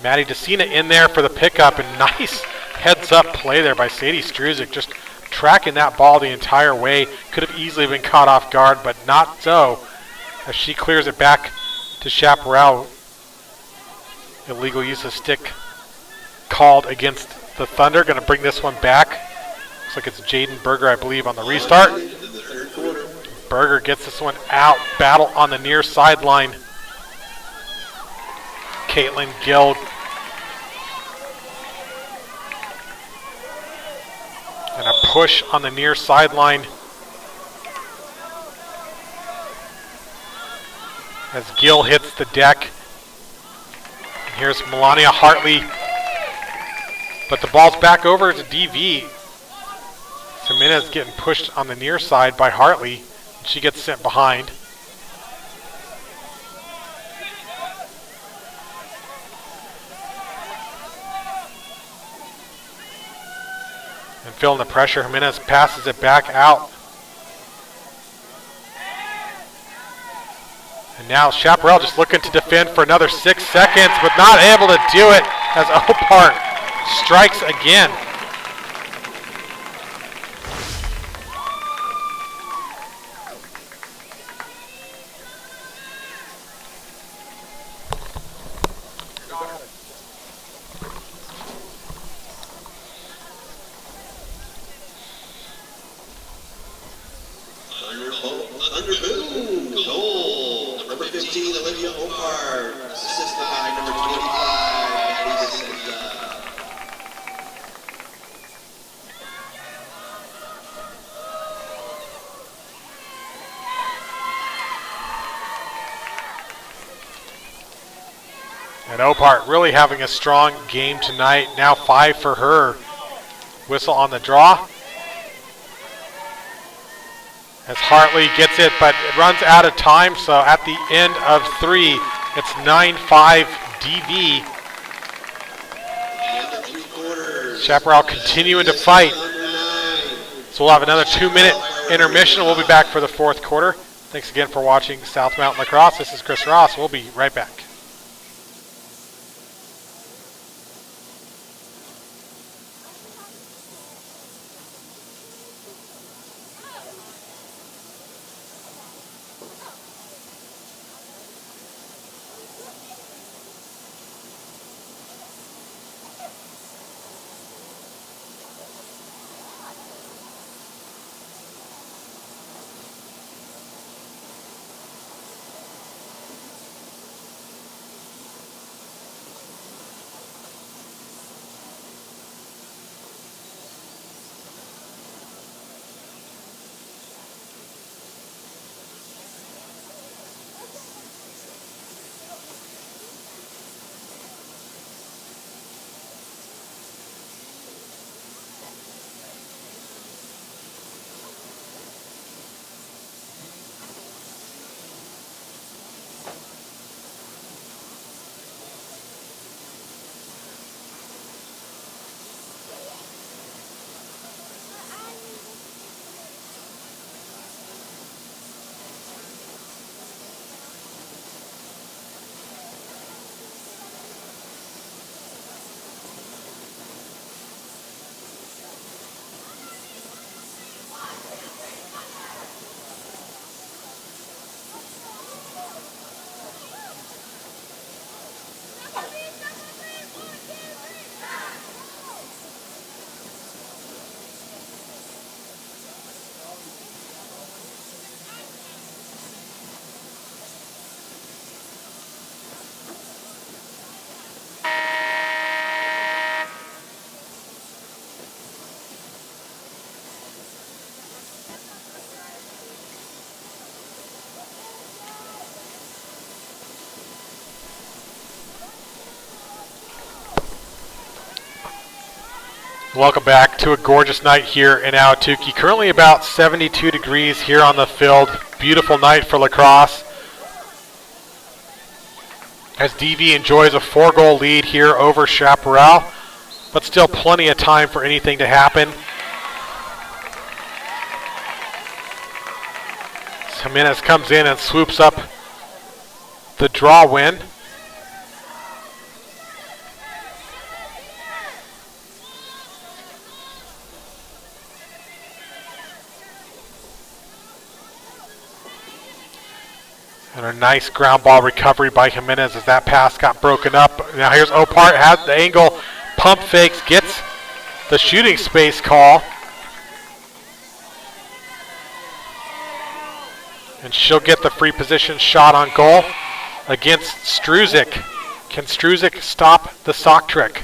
Maddie DeCina in there for the pickup, and nice heads-up play there by Sadie Struzik, just tracking that ball the entire way. Could have easily been caught off guard, but not so, as she clears it back to Chaparral. Illegal use of stick called against the Thunder. Going to bring this one back. Looks like it's Jaden Berger, I believe, on the restart. Berger gets this one out. Battle on the near sideline. Caitlin Gill. And a push on the near sideline as Gill hits the deck. And here's Melania Hartley. But the ball's back over to DV. Jimenez getting pushed on the near side by Hartley. She gets sent behind. And feeling the pressure, Jimenez passes it back out. And now Chaparral just looking to defend for another 6 seconds, but not able to do it as Opart strikes again. And Opart really having a strong game tonight. Now 5 for her. Whistle on the draw. As Hartley gets it, but it runs out of time. So at the end of 3, it's 9-5 DV. Chaparral continuing to fight. So we'll have another 2-minute intermission. We'll be back for the 4th quarter. Thanks again for watching South Mountain Lacrosse. This is Chris Ross. We'll be right back. Welcome back to a gorgeous night here in Ahwatukee. Currently about 72 degrees here on the field. Beautiful night for lacrosse, as DV enjoys a 4-goal lead here over Chaparral, but still plenty of time for anything to happen. Jimenez comes in and swoops up the draw win. And a nice ground ball recovery by Jimenez as that pass got broken up. Now here's Opart, has the angle, pump fakes, gets the shooting space call. And she'll get the free position shot on goal against Struzik. Can Struzik stop the sock trick?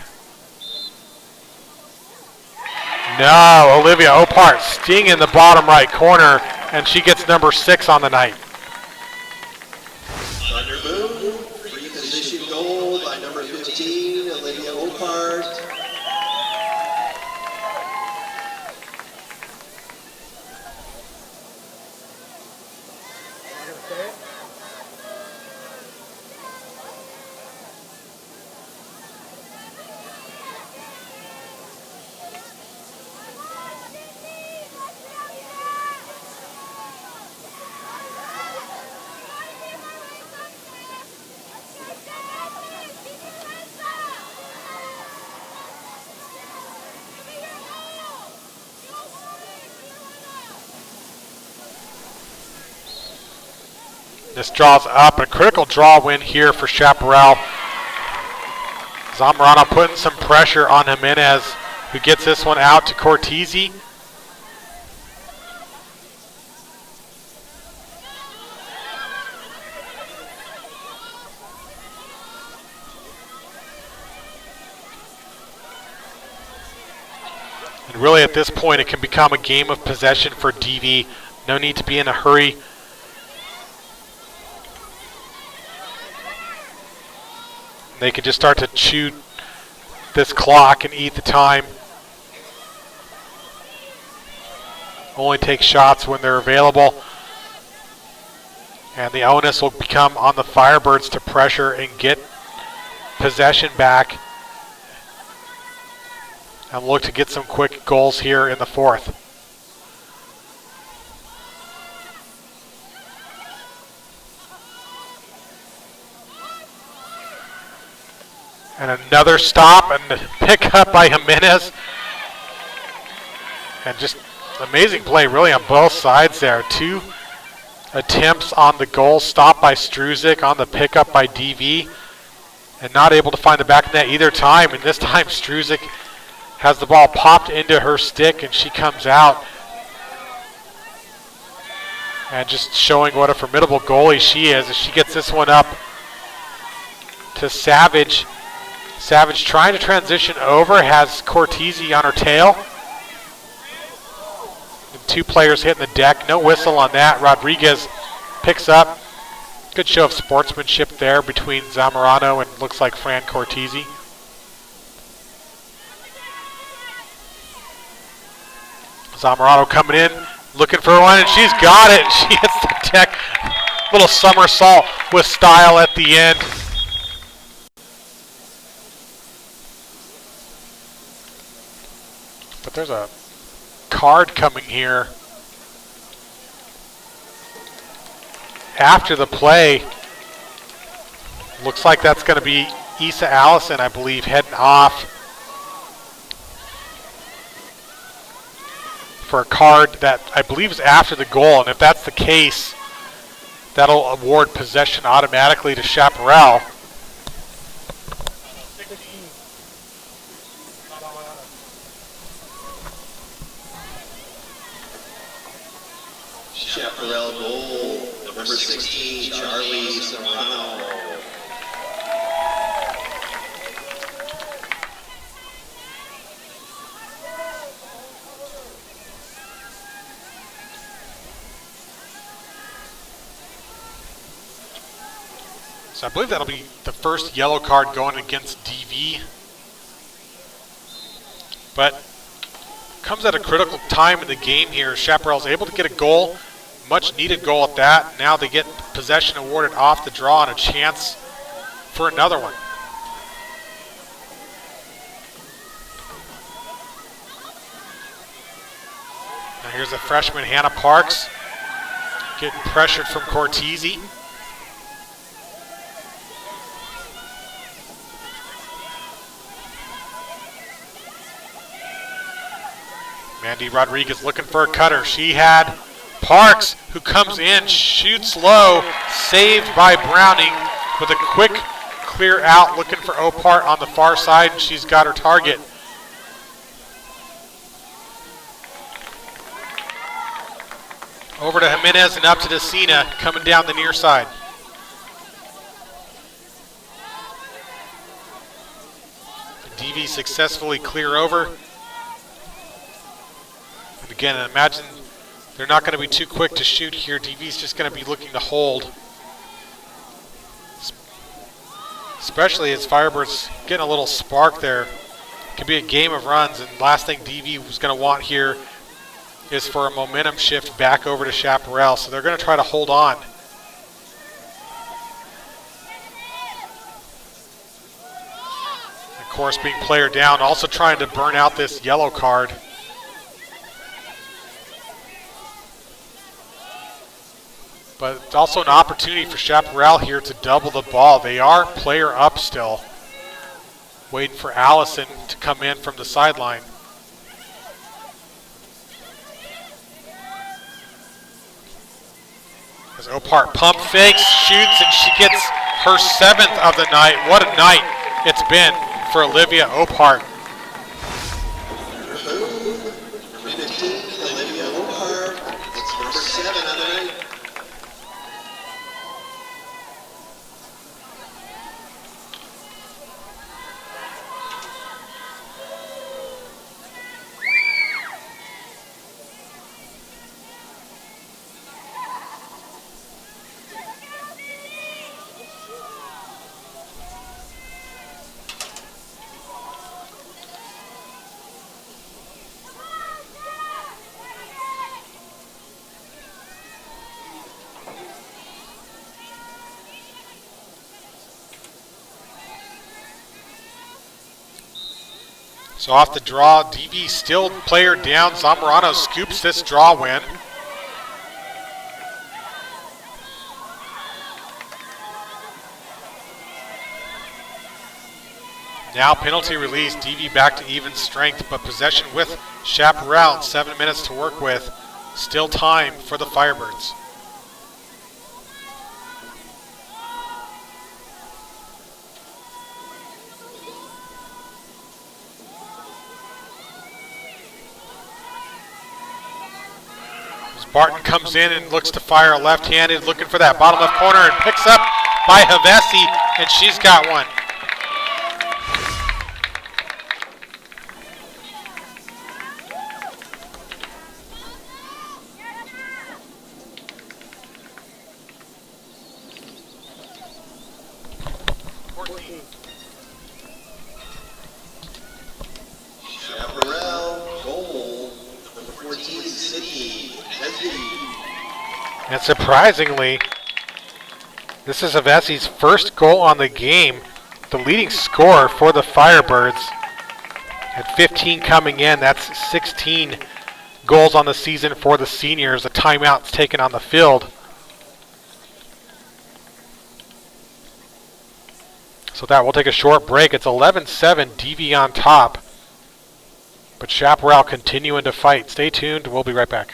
No, Olivia Opart sting in the bottom right corner, and she gets number 6 on the night. Thunder Moon, free position goal by number 15, Olivia Opart. This draws up, a critical draw win here for Chaparral. Zamorano putting some pressure on Jimenez, who gets this one out to Cortese. And really at this point it can become a game of possession for DV. No need to be in a hurry. They can just start to chew this clock and eat the time. Only take shots when they're available. And the onus will become on the Firebirds to pressure and get possession back and look to get some quick goals here in the fourth. And another stop and pick up by Jimenez. And just amazing play really on both sides there. 2 attempts on the goal, stop by Struzik, on the pickup by DV. And not able to find the back of net either time. And this time Struzik has the ball popped into her stick and she comes out. And just showing what a formidable goalie she is as she gets this one up to Savage. Savage trying to transition over, has Cortese on her tail. And 2 players hitting the deck, no whistle on that. Rodriguez picks up. Good show of sportsmanship there between Zamorano and looks like Fran Cortese. Zamorano coming in, looking for one, and she's got it. She hits the deck. Little somersault with style at the end. But there's a card coming here after the play. Looks like that's going to be Issa Allison, I believe, heading off for a card that I believe is after the goal. And if that's the case, that'll award possession automatically to Chaparral. Chaparral goal, number 16, Charlie Serrano. So I believe that'll be the first yellow card going against DV. But comes at a critical time in the game here. Chaparral's able to get a goal, much needed goal at that. Now they get possession awarded off the draw and a chance for another one. Now here's a freshman, Hannah Parks, getting pressured from Cortese. Mandy Rodriguez looking for a cutter. She had Parks, who comes in, shoots low, saved by Browning with a quick clear out, looking for Opart on the far side, and she's got her target. Over to Jimenez and up to Decina, coming down the near side. DV successfully clear over. And again, imagine they're not going to be too quick to shoot here. DV's just going to be looking to hold. Especially as Firebirds getting a little spark there. It could be a game of runs, and last thing DV was going to want here is for a momentum shift back over to Chaparral. So they're going to try to hold on. Of course, being player down, also trying to burn out this yellow card. But it's also an opportunity for Chaparral here to double the ball. They are player up still. Waiting for Allison to come in from the sideline. As Opart pump fakes, shoots, and she gets her 7th of the night. What a night it's been for Olivia Opart. Number 15, Olivia Opart. It's number 7 on the night. So off the draw, DV still player down. Zamorano scoops this draw win. Now penalty release, DV back to even strength, but possession with Chaparral, 7 minutes to work with. Still time for the Firebirds. Barton comes in and looks to fire left-handed, looking for that bottom left corner, and picks up by Havesi, and she's got one. Chaparral, goal, number 14, City. And surprisingly, this is Havesi's first goal on the game, the leading scorer for the Firebirds. At 15 coming in, that's 16 goals on the season for the seniors. A timeout's taken on the field. So that will take a short break. It's 11-7, DV on top. But Chaparral continuing to fight. Stay tuned, we'll be right back.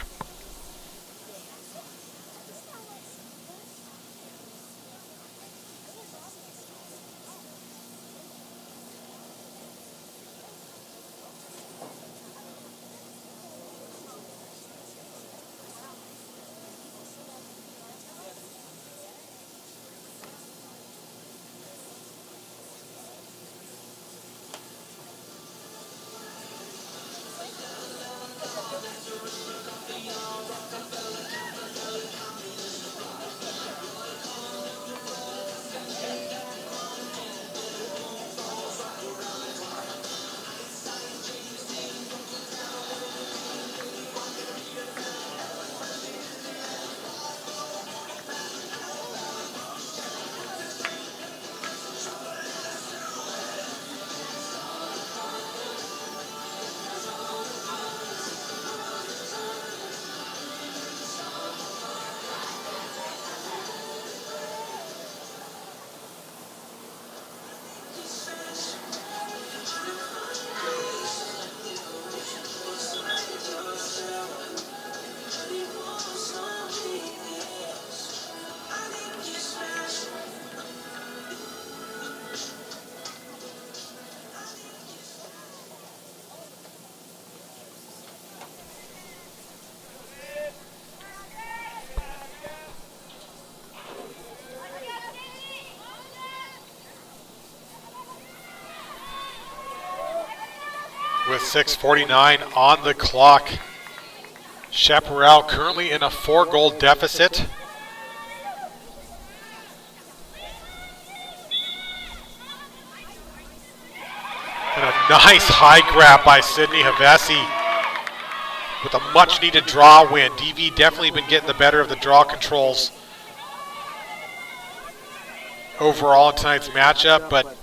with 6:49 on the clock. Chaparral currently in a 4-goal deficit. And a nice high grab by Sydney Havesi with a much needed draw win. DV definitely been getting the better of the draw controls overall in tonight's matchup, but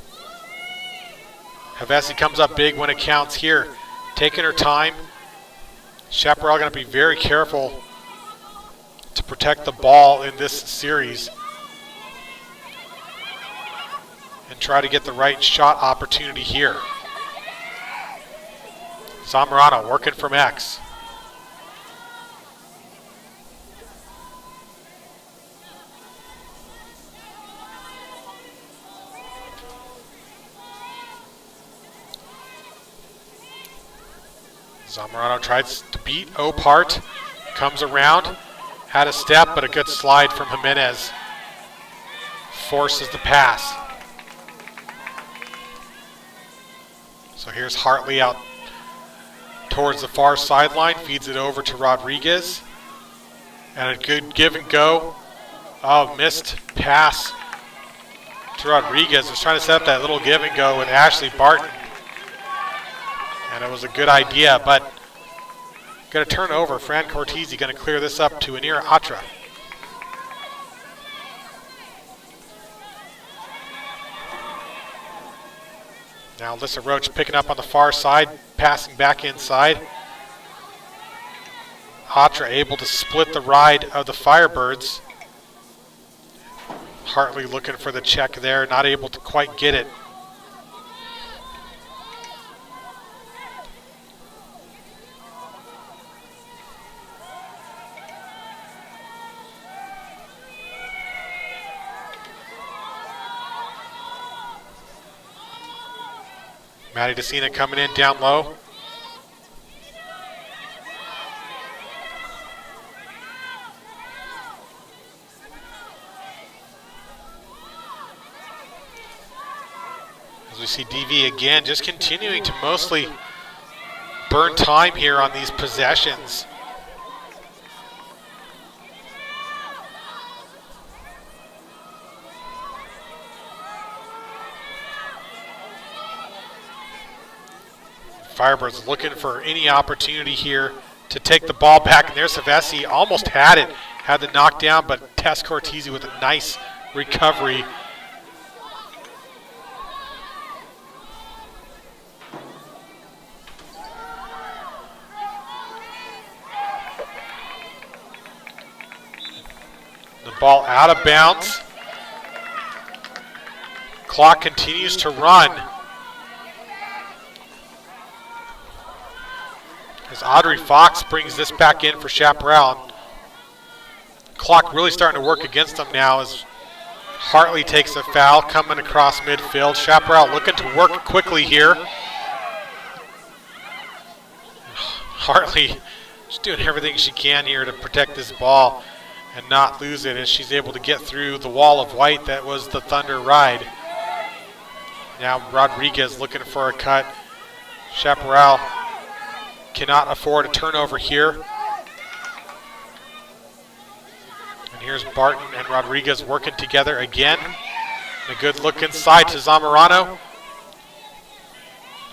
Havesi comes up big when it counts here. Taking her time. Chaparral going to be very careful to protect the ball in this series and try to get the right shot opportunity here. Zamorano working from X. Zamorano tries to beat Opart, comes around, had a step, but a good slide from Jimenez. Forces the pass. So here's Hartley out towards the far sideline, feeds it over to Rodriguez. And a good give and go. Oh, missed pass to Rodriguez. Was trying to set up that little give and go with Ashley Barton. And it was a good idea, but going to turn over. Fran Cortese going to clear this up to Anira Atra. Now Alyssa Roach picking up on the far side, passing back inside. Atra able to split the ride of the Firebirds. Hartley looking for the check there, not able to quite get it. Maddie DeCina coming in down low. As we see DV again, just continuing to mostly burn time here on these possessions. Firebirds looking for any opportunity here to take the ball back, and there's Havesi, almost had it, had the knockdown, but Tess Cortese with a nice recovery. The ball out of bounds. Clock continues to run. As Audrey Fox brings this back in for Chaparral. Clock really starting to work against them now as Hartley takes a foul coming across midfield. Chaparral looking to work quickly here. Hartley just doing everything she can here to protect this ball and not lose it as she's able to get through the wall of white that was the Thunder ride. Now Rodriguez looking for a cut. Chaparral cannot afford a turnover here. And here's Barton and Rodriguez working together again. A good look inside to Zamorano.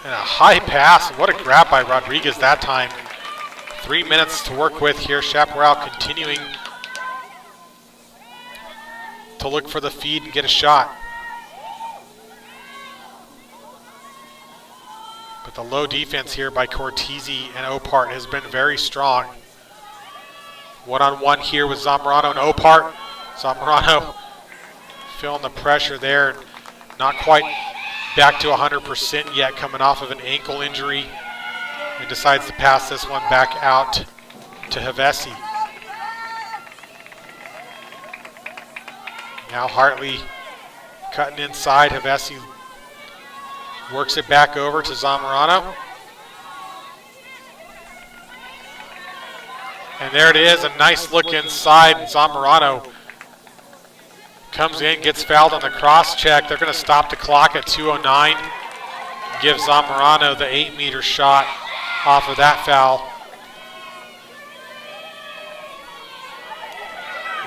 And a high pass. What a grab by Rodriguez that time. 3 minutes to work with here. Chaparral continuing to look for the feed and get a shot. But the low defense here by Cortese and Opart has been very strong. One-on-one here with Zamorano and Opart. Zamorano feeling the pressure there. Not quite back to 100% yet, coming off of an ankle injury. And decides to pass this one back out to Havesi. Now Hartley cutting inside. Havesi works it back over to Zamorano. And there it is, a nice look inside. Zamorano comes in, gets fouled on the cross check. They're going to stop the clock at 2:09. Gives Zamorano the 8-meter shot off of that foul.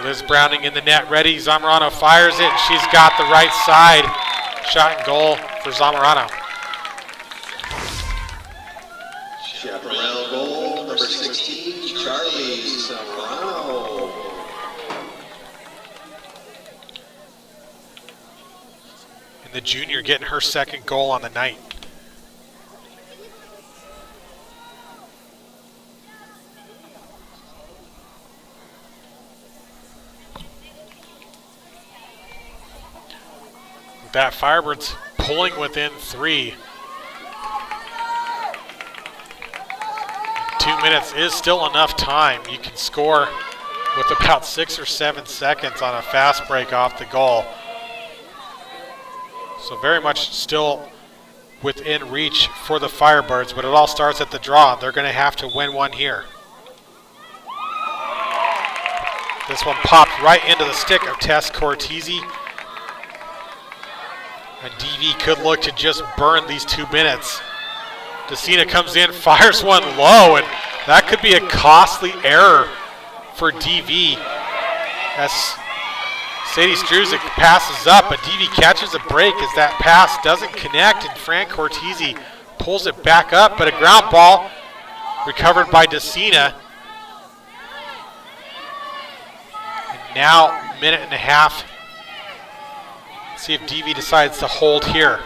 Liz Browning in the net, ready. Zamorano fires it. She's got the right side. Shot and goal for Zamorano. Chaparral goal, number 16, Charlie Zamorano. And the junior getting her second goal on the night. That Firebirds pulling within 3. 2 minutes is still enough time. You can score with about 6 or 7 seconds on a fast break off the goal. So very much still within reach for the Firebirds, but it all starts at the draw. They're going to have to win one here. This one popped right into the stick of Tess Cortese. And DV could look to just burn these 2 minutes. Decina comes in, fires one low, and that could be a costly error for DV. As Sadie Struzik passes up, but DV catches a break as that pass doesn't connect, and Fran Cortese pulls it back up, but a ground ball recovered by Decina. And now, minute and a half. See if DV decides to hold here.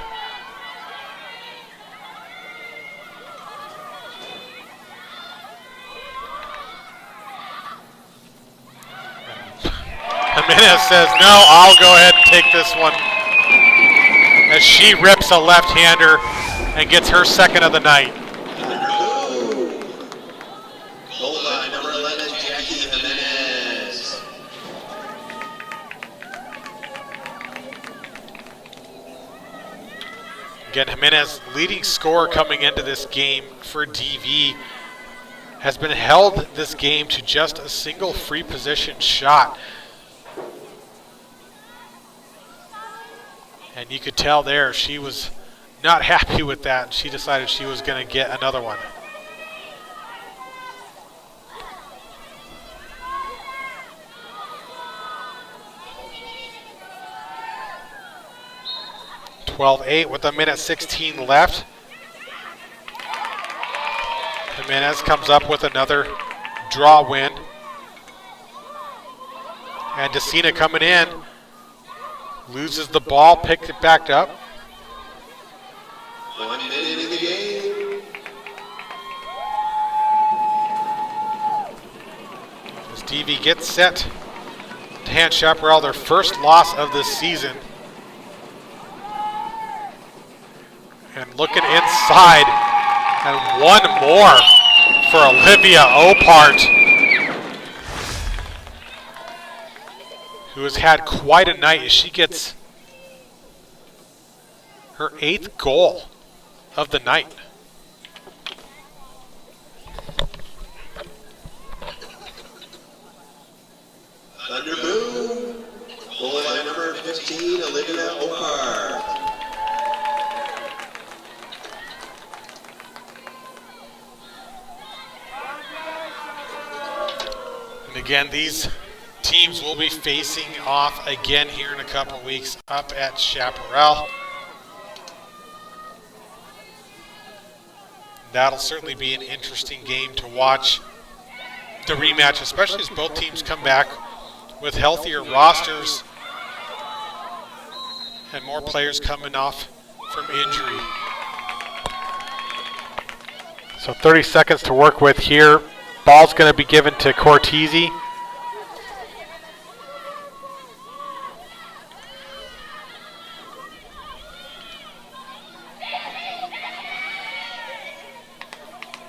Jimenez says, no, I'll go ahead and take this one. As she rips a left-hander and gets her second of the night. Goal by number 11, Jackie Jimenez. Again, Jimenez, leading scorer coming into this game for DV, has been held this game to just a single free position shot. And you could tell there she was not happy with that. She decided she was going to get another one. (12-8) with a minute 16 left. Jimenez comes up with another draw win. And Decina coming in. Loses the ball, picked it back up. 1 minute in the game. As DV gets set to hand Chaparral their first loss of this season. And looking inside, and one more for Olivia Opart, who has had quite a night as she gets her 8th goal of the night. Thunder Boom. Goal by number 15, Olivia Opart. And again, these teams will be facing off again here in a couple weeks up at Chaparral. That'll certainly be an interesting game to watch. The rematch, especially as both teams come back with healthier rosters and more players coming off from injury. So 30 seconds to work with here. Ball's going to be given to Cortese.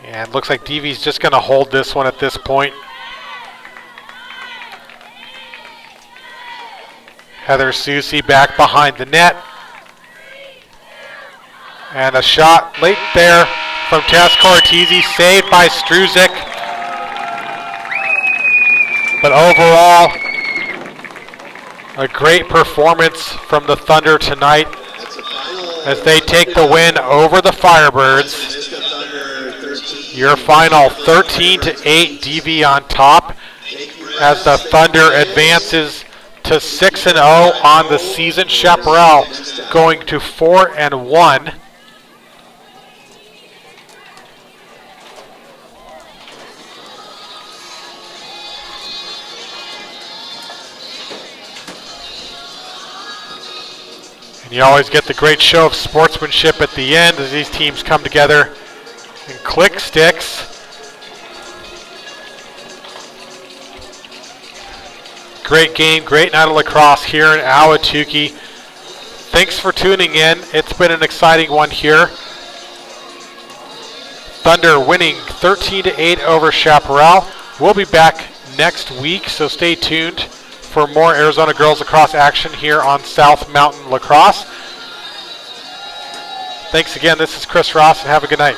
And looks like DV's just going to hold this one at this point. Heather Susie back behind the net. And a shot late there from Tess Cortese, saved by Struzik. But overall, a great performance from the Thunder tonight. That's the final as they take the win over the Firebirds. Vista Thunder 13. Your final 13-8 DV on top as the Thunder advances to 6-0 on the season. Chaparral going to 4-1. And you always get the great show of sportsmanship at the end as these teams come together and click sticks. Great game, great night of lacrosse here in Ahwatukee. Thanks for tuning in. It's been an exciting one here. Thunder winning 13-8 over Chaparral. We'll be back next week, so stay tuned for more Arizona girls lacrosse action here on South Mountain Lacrosse. Thanks again. This is Chris Ross, and have a good night.